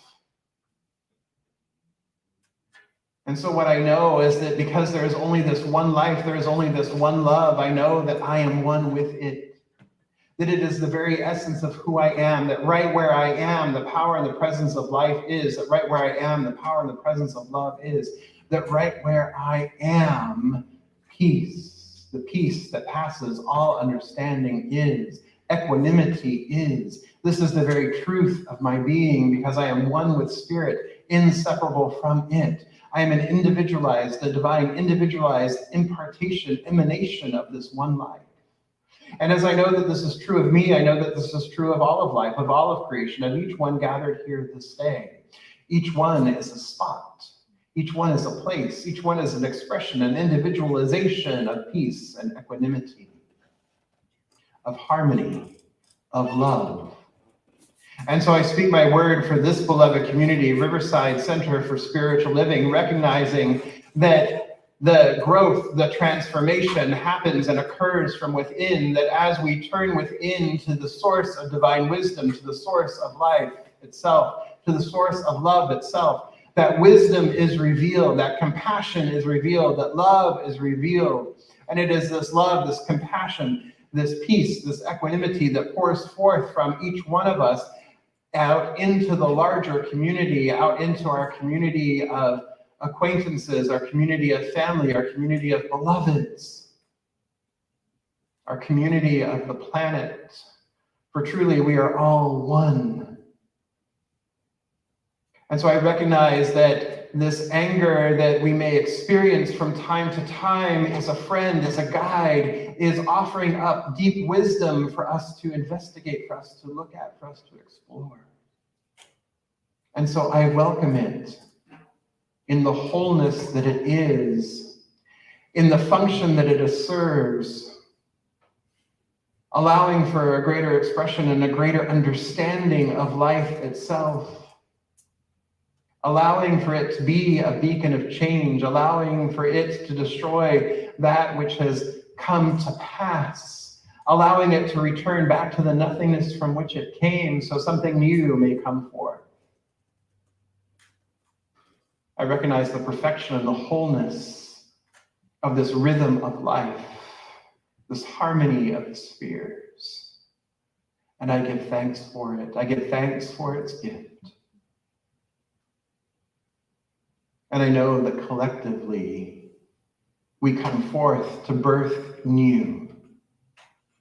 And so what I know is that because there is only this one life, there is only this one love, I know that I am one with it. That it is the very essence of who I am, that right where I am, the power and the presence of life is, that right where I am, the power and the presence of love is, that right where I am, peace, the peace that passes all understanding is, equanimity is, This is the very truth of my being, because I am one with spirit, inseparable from it. I am an individualized, a divine individualized impartation, emanation of this one life. And as I know that this is true of me, I know that this is true of all of life, of all of creation, of each one gathered here this day. Each one is a spot. Each one is a place. Each one is an expression, an individualization of peace and equanimity, of harmony, of love. And so I speak my word for this beloved community, Riverside Center for Spiritual Living, recognizing that the growth, the transformation happens and occurs from within, that as we turn within to the source of divine wisdom, to the source of life itself, to the source of love itself, that wisdom is revealed, that compassion is revealed, that love is revealed. And it is this love, this compassion, this peace, this equanimity that pours forth from each one of us out into the larger community, out into our community of acquaintances, our community of family, our community of beloveds, our community of the planet. For truly, we are all one. And so I recognize that this anger that we may experience from time to time is a friend, is a guide, is offering up deep wisdom for us to investigate, for us to look at, for us to explore. And so I welcome it in the wholeness that it is, in the function that it serves, allowing for a greater expression and a greater understanding of life itself. Allowing for it to be a beacon of change, allowing for it to destroy that which has come to pass, allowing it to return back to the nothingness from which it came, so something new may come forth. I recognize the perfection and the wholeness of this rhythm of life, this harmony of the spheres, and I give thanks for it. I give thanks for its gift. And I know that collectively we come forth to birth new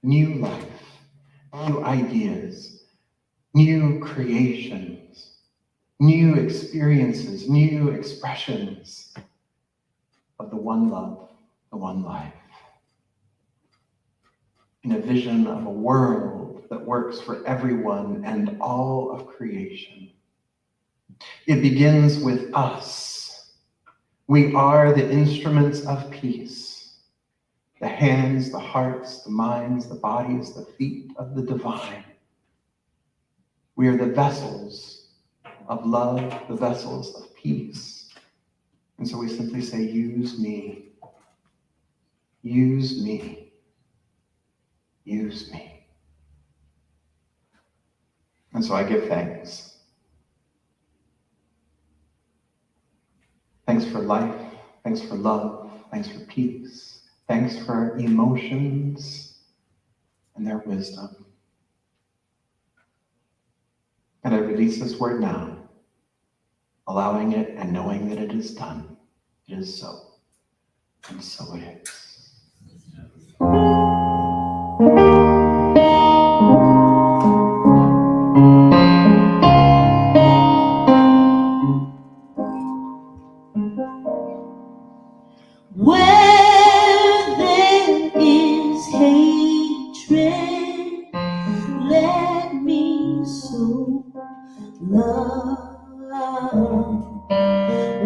life, new ideas, new creations, new experiences, new expressions of the one love, the one life. In a vision of a world that works for everyone and all of creation. It begins with us. We are the instruments of peace, the hands, the hearts, the minds, the bodies, the feet of the divine. We are the vessels of love, the vessels of peace. And so we simply say, use me, use me, use me. And so I give thanks. Thanks for life, thanks for love, thanks for peace, thanks for emotions and their wisdom. And I release this word now, allowing it and knowing that it is done. It is so, and so it is. Where there is hatred, let me sow love.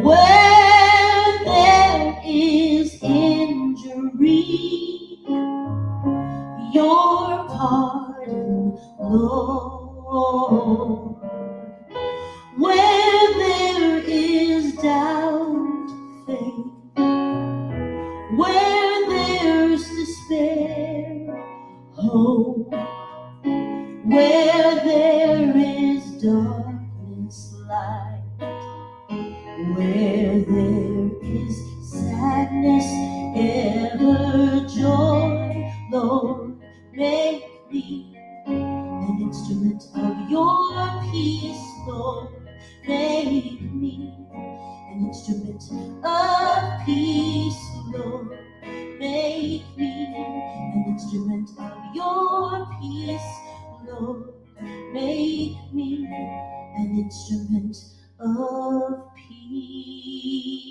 Where there is injury, your pardon, Lord. Where there is doubt, faith. Where there's despair, hope. Where there is darkness, light. Where there is sadness, ever joy. Lord, make me an instrument of your peace. Lord, make me an instrument of peace. Lord, make me an instrument of your peace. Lord, make instrument of peace.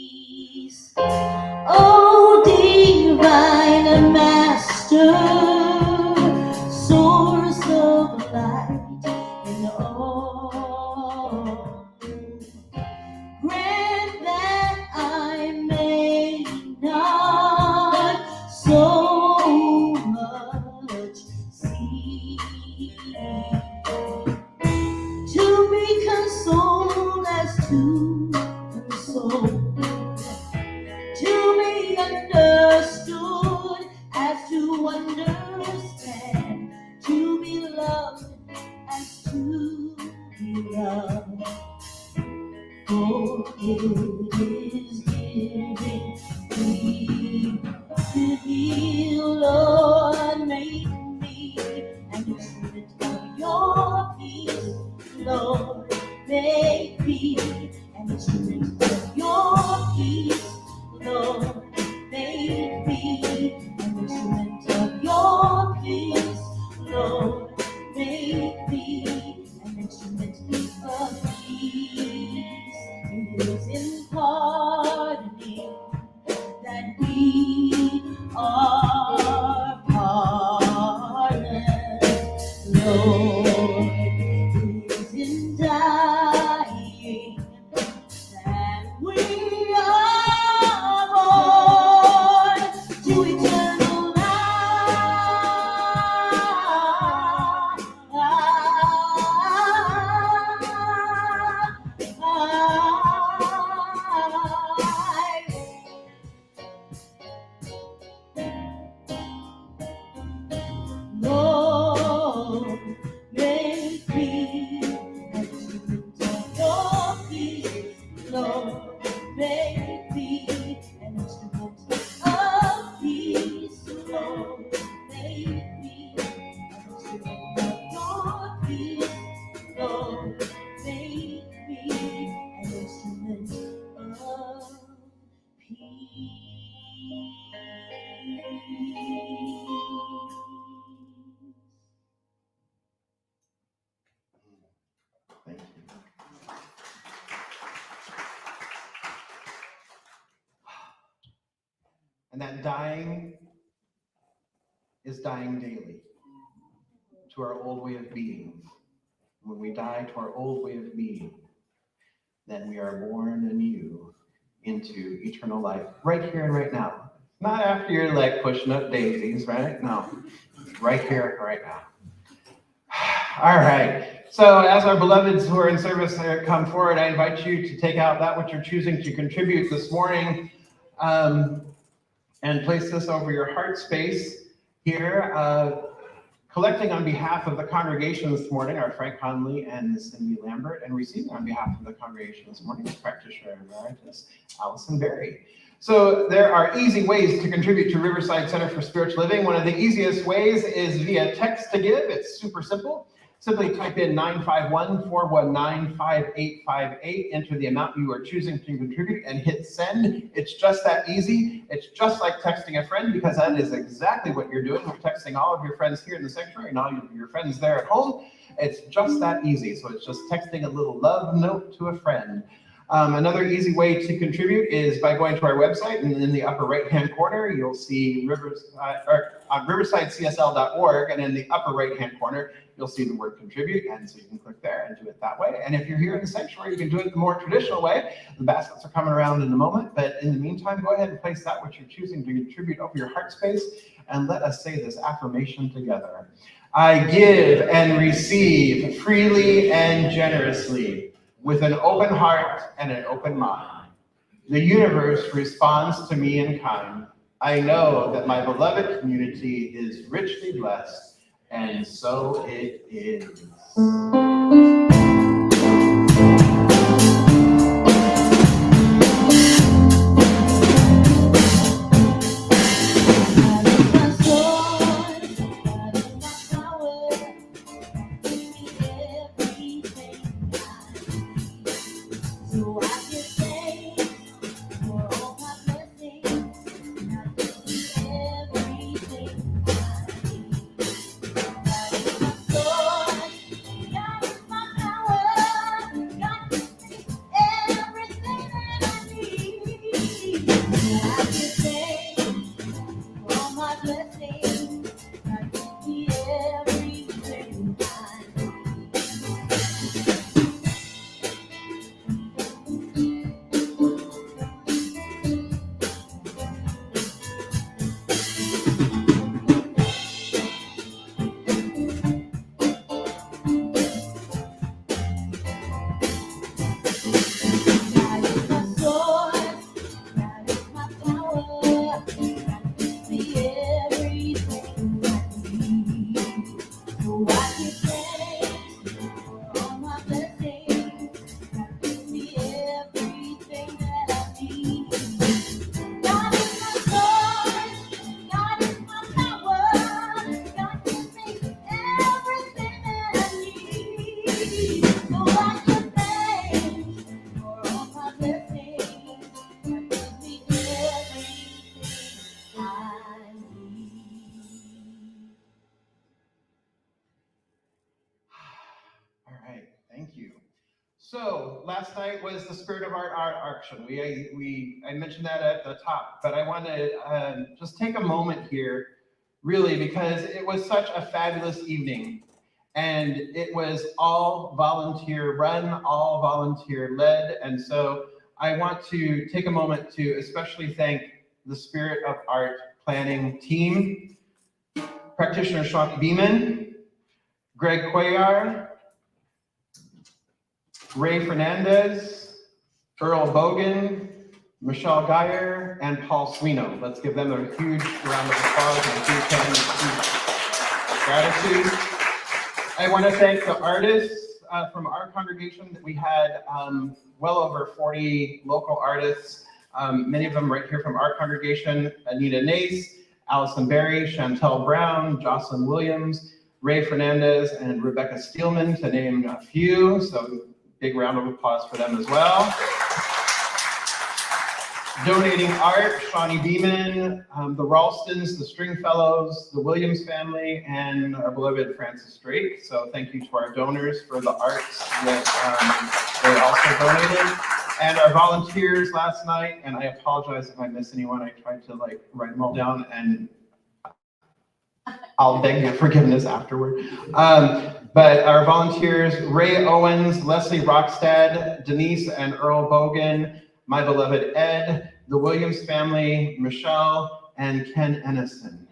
Oh, divine master, source of light and all, grant that I may not so much see, to be consoled as to console, to be understood as to understand, to be loved as to be loved. For it is giving me to heal, Lord, make me an instrument of your peace. Lord, make me an instrument of your peace. Lord, make me an instrument of your peace. Lord, make me an instrument of peace. It is in pardoning that we are pardoned. Lord, it is in dying that we are born to eternal Lord, make me an instrument of your peace. Lord, make me an instrument of peace. Lord, make me an instrument of your peace. Lord, make me an instrument of peace. Thank you. And that dying is dying daily to our old way of being. When we die to our old way of being, then we are born anew into eternal life, right here and right now. Not after you're like pushing up daisies, right? No, right here, right now. All right. So as our beloveds who are in service come forward, I invite you to take out that which you're choosing to contribute this morning, and place this over your heart space here. Collecting on behalf of the congregation this morning are Frank Conley and Cindy Lambert, and receiving on behalf of the congregation this morning is practitioner emeritus Allison Berry. So there are easy ways to contribute to Riverside Center for Spiritual Living. One of the easiest ways is via text to give. It's super simple. Simply type in 951-419-5858, enter the amount you are choosing to contribute, and hit send. It's just that easy. It's just like texting a friend, because that is exactly what you're doing. You're texting all of your friends here in the sanctuary and all your friends there at home. It's just that easy. So it's just texting a little love note to a friend. Another easy way to contribute is by going to our website, and in the upper right-hand corner, you'll see riversidecsl.org, and in the upper right-hand corner, you'll see the word contribute, and so you can click there and do it that way. And if you're here in the sanctuary, you can do it the more traditional way. The baskets are coming around in a moment, but in the meantime, go ahead and place that which you're choosing to contribute over your heart space, and let us say this affirmation together. I give and receive freely and generously, with an open heart and an open mind. The universe responds to me in kind. I know that my beloved community is richly blessed, and so it is. my blessings. God gives me everything I God is my source, God is my power, God gives me everything I need. So I give thanks for all my blessings. God gives me everything that I need. God is my source, God is my power, God gives me everything that I need. So I give thanks for all my blessings. God gives me everything I need. All right, thank you. So last night was the Spirit of Art auction. I mentioned that at the top, but I want to just take a moment here, really, because it was such a fabulous evening, and it was all volunteer run, all volunteer led, and so I want to take a moment to especially thank the Spirit of Art planning team, practitioner Sean Beeman, Greg Cuellar, Ray Fernandez, Earl Bogan, Michelle Geyer, and Paul Swino. Let's give them a huge round of applause and a huge hand of gratitude. I want to thank the artists from our congregation. We had well over 40 local artists, many of them right here from our congregation: Anita Nace, Allison Berry, Chantel Brown, Jocelyn Williams, Ray Fernandez, and Rebecca Steelman, to name a few. So big round of applause for them as well. Donating art, Shawnee Beeman, the Ralstons, the Stringfellows, the Williams family, and our beloved Francis Drake. So thank you to our donors for the arts that they also donated. And our volunteers last night, and I apologize if I miss anyone. I tried to write them all down, and I'll beg your forgiveness afterward. But our volunteers, Ray Owens, Leslie Rockstead, Denise and Earl Bogan, my beloved Ed, the Williams family, Michelle, and Ken Ennison.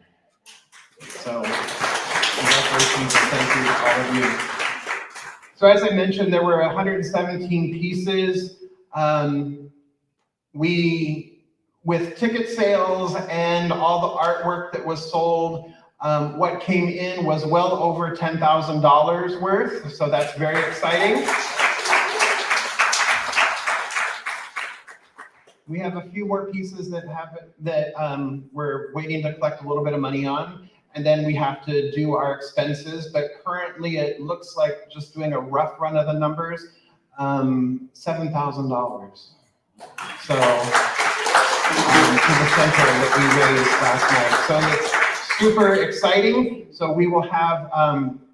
So congratulations and thank you to all of you. So as I mentioned, there were 117 pieces. With ticket sales and all the artwork that was sold, what came in was well over $10,000 worth, so that's very exciting. We have a few more pieces that we're waiting to collect a little bit of money on, and then we have to do our expenses, but currently it looks like, just doing a rough run of the numbers, $7,000. So, to the center that we raised last night. So it's super exciting. So we will have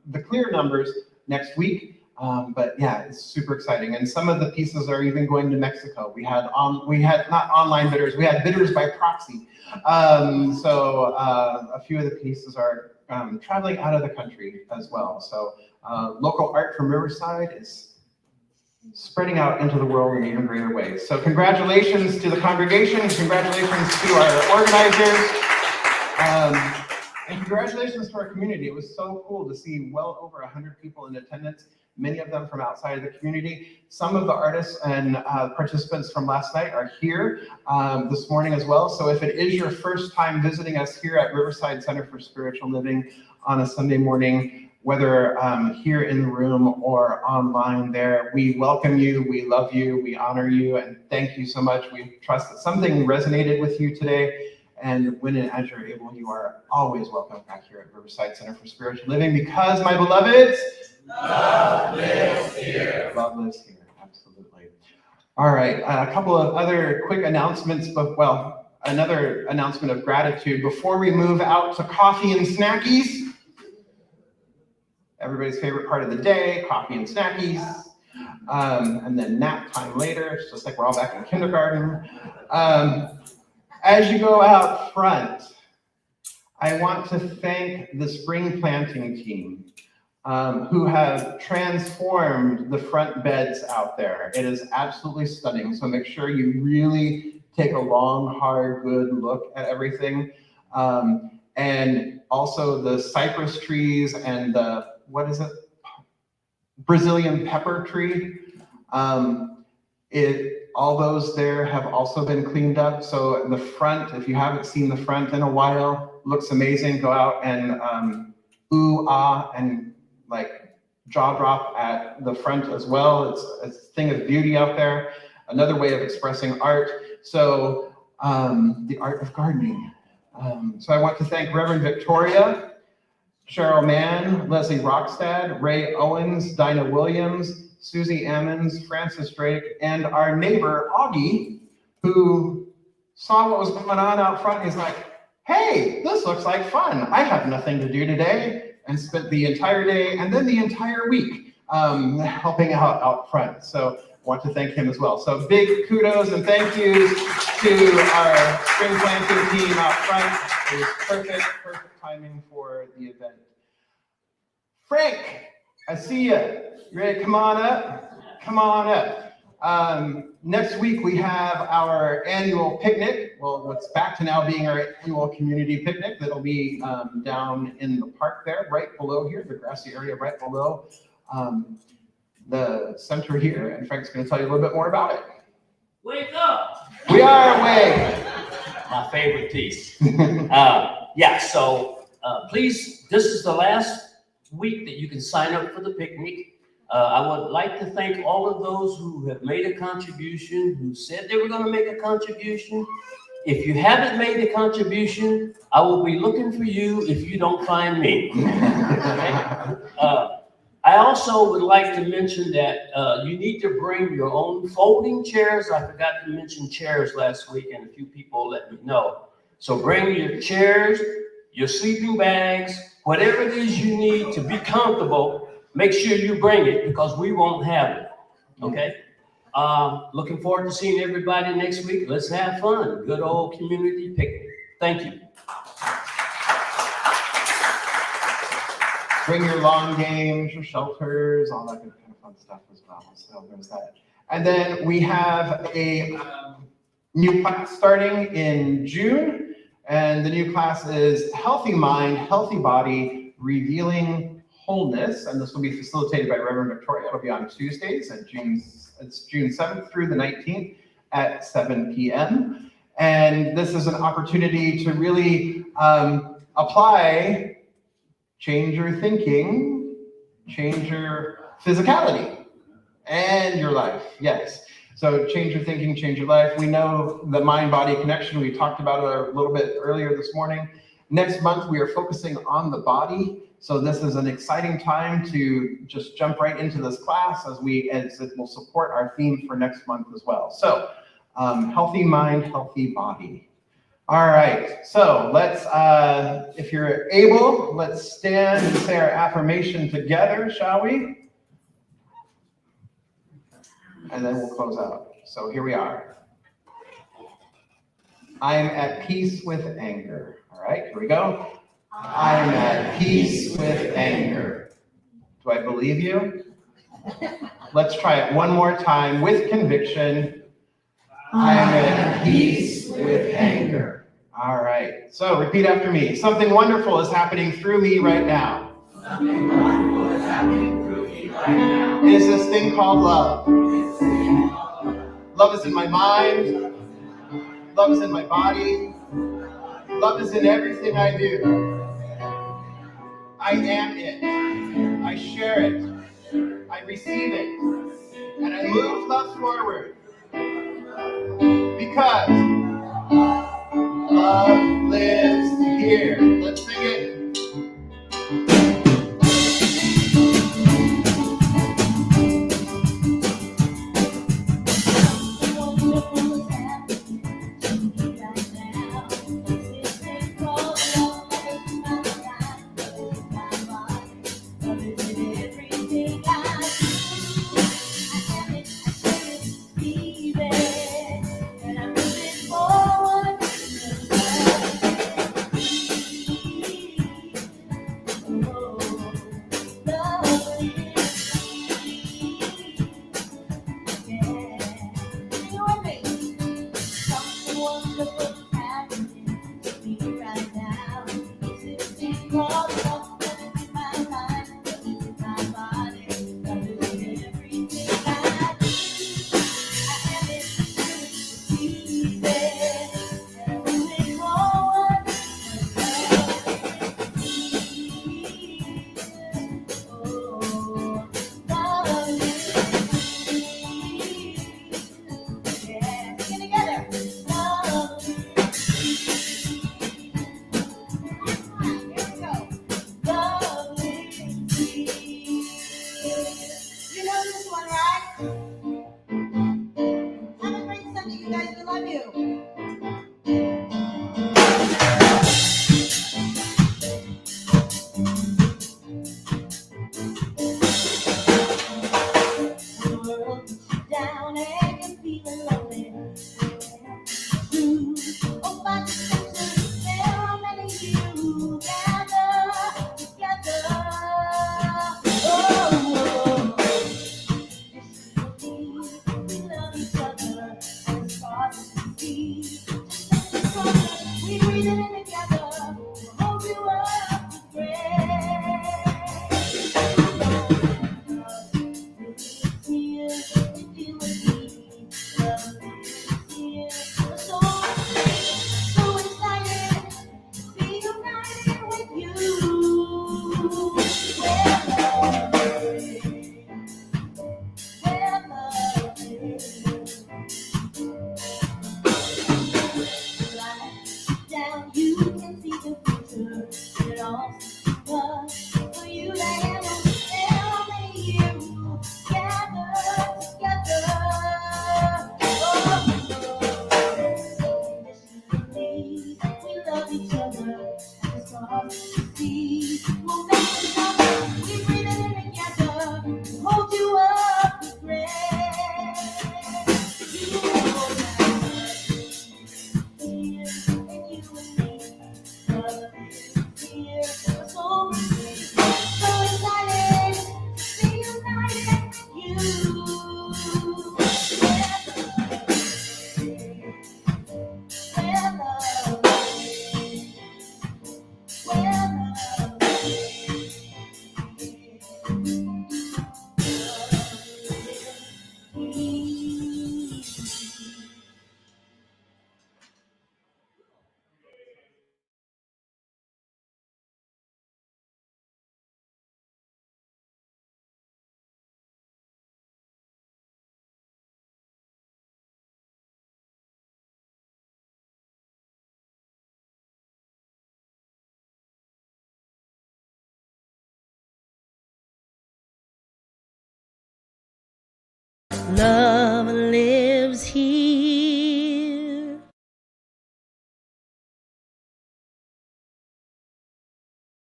the clear numbers next week. But yeah, it's super exciting. And some of the pieces are even going to Mexico. We had not online bidders, we had bidders by proxy. So a few of the pieces are traveling out of the country as well. So local art from Riverside is spreading out into the world in even greater ways. So congratulations to the congregation, congratulations to our organizers, and congratulations to our community. It was so cool to see well over 100 people in attendance, many of them from outside of the community. Some of the artists and participants from last night are here this morning as well. So if it is your first time visiting us here at Riverside Center for Spiritual Living on a Sunday morning, whether here in the room or online there, we welcome you, we love you, we honor you, and thank you so much. We trust that something resonated with you today, and when and as you're able, you are always welcome back here at Riverside Center for Spiritual Living, because, my beloveds, love lives here. Love lives here, absolutely. All right, a couple of other quick announcements, but well, another announcement of gratitude before we move out to coffee and snackies. Everybody's favorite part of the day, coffee and snackies, and then nap time later. It's just like we're all back in kindergarten. As you go out front, I want to thank the spring planting team who have transformed the front beds out there. It is absolutely stunning. So make sure you really take a long, hard, good look at everything. And also the cypress trees and the, what is it? Brazilian pepper tree. All those there have also been cleaned up. So the front, if you haven't seen the front in a while, looks amazing. Go out and ooh, ah, and like jaw drop at the front as well. It's a thing of beauty out there. Another way of expressing art. So the art of gardening. So I want to thank Reverend Victoria, Cheryl Mann, Leslie Rockstad, Ray Owens, Dinah Williams, Susie Ammons, Francis Drake, and our neighbor, Augie, who saw what was going on out front. He's like, hey, this looks like fun. I have nothing to do today, and spent the entire day and then the entire week helping out front. So I want to thank him as well. So big kudos and thank yous to our spring planting team out front. It was perfect timing for the event. Frank, I see you. You ready to come on up? Come on up. Next week we have our annual picnic. Well, it's back to now being our annual community picnic. That'll be down in the park there, right below here, the grassy area right below the center here. And Frank's going to tell you a little bit more about it. Wake up! We are awake. My favorite piece. So please, this is the last week that you can sign up for the picnic. I would like to thank all of those who have made a contribution, who said they were going to make a contribution. If you haven't made a contribution, I will be looking for you if you don't find me. Okay? I also would like to mention that you need to bring your own folding chairs. I forgot to mention chairs last week, and a few people let me know. So bring your chairs, your sleeping bags, whatever it is you need to be comfortable. Make sure you bring it because we won't have it. Okay? Looking forward to seeing everybody next week. Let's have fun. Good old community picnic. Thank you. Bring your lawn games, your shelters, all that good kind of fun stuff as well. So there's that. And then we have a new class starting in June. And the new class is Healthy Mind, Healthy Body, Revealing Wholeness. And this will be facilitated by Reverend Victoria. It'll be on Tuesdays at June 7th through the 19th at 7 p.m. And this is an opportunity to really apply, change your thinking, change your physicality and your life. Yes. So change your thinking, change your life. We know the mind-body connection. We talked about it a little bit earlier this morning. Next month, we are focusing on the body. So this is an exciting time to just jump right into this class as it will support our theme for next month as well. So healthy mind, healthy body. All right, so let's, if you're able, let's stand and say our affirmation together, shall we? And then we'll close out. So here we are. I am at peace with anger. All right, here we go. I am at peace with anger. Do I believe you? Let's try it one more time with conviction. I am at peace with anger. All right, so repeat after me. Something wonderful is happening through me right now. Something wonderful is happening through me right now. It is this thing called love. Love is in my mind. Love is in my body. Love is in everything I do. I am it. I share it. I receive it. And I move love forward. Because love lives here. Let's sing it. love you.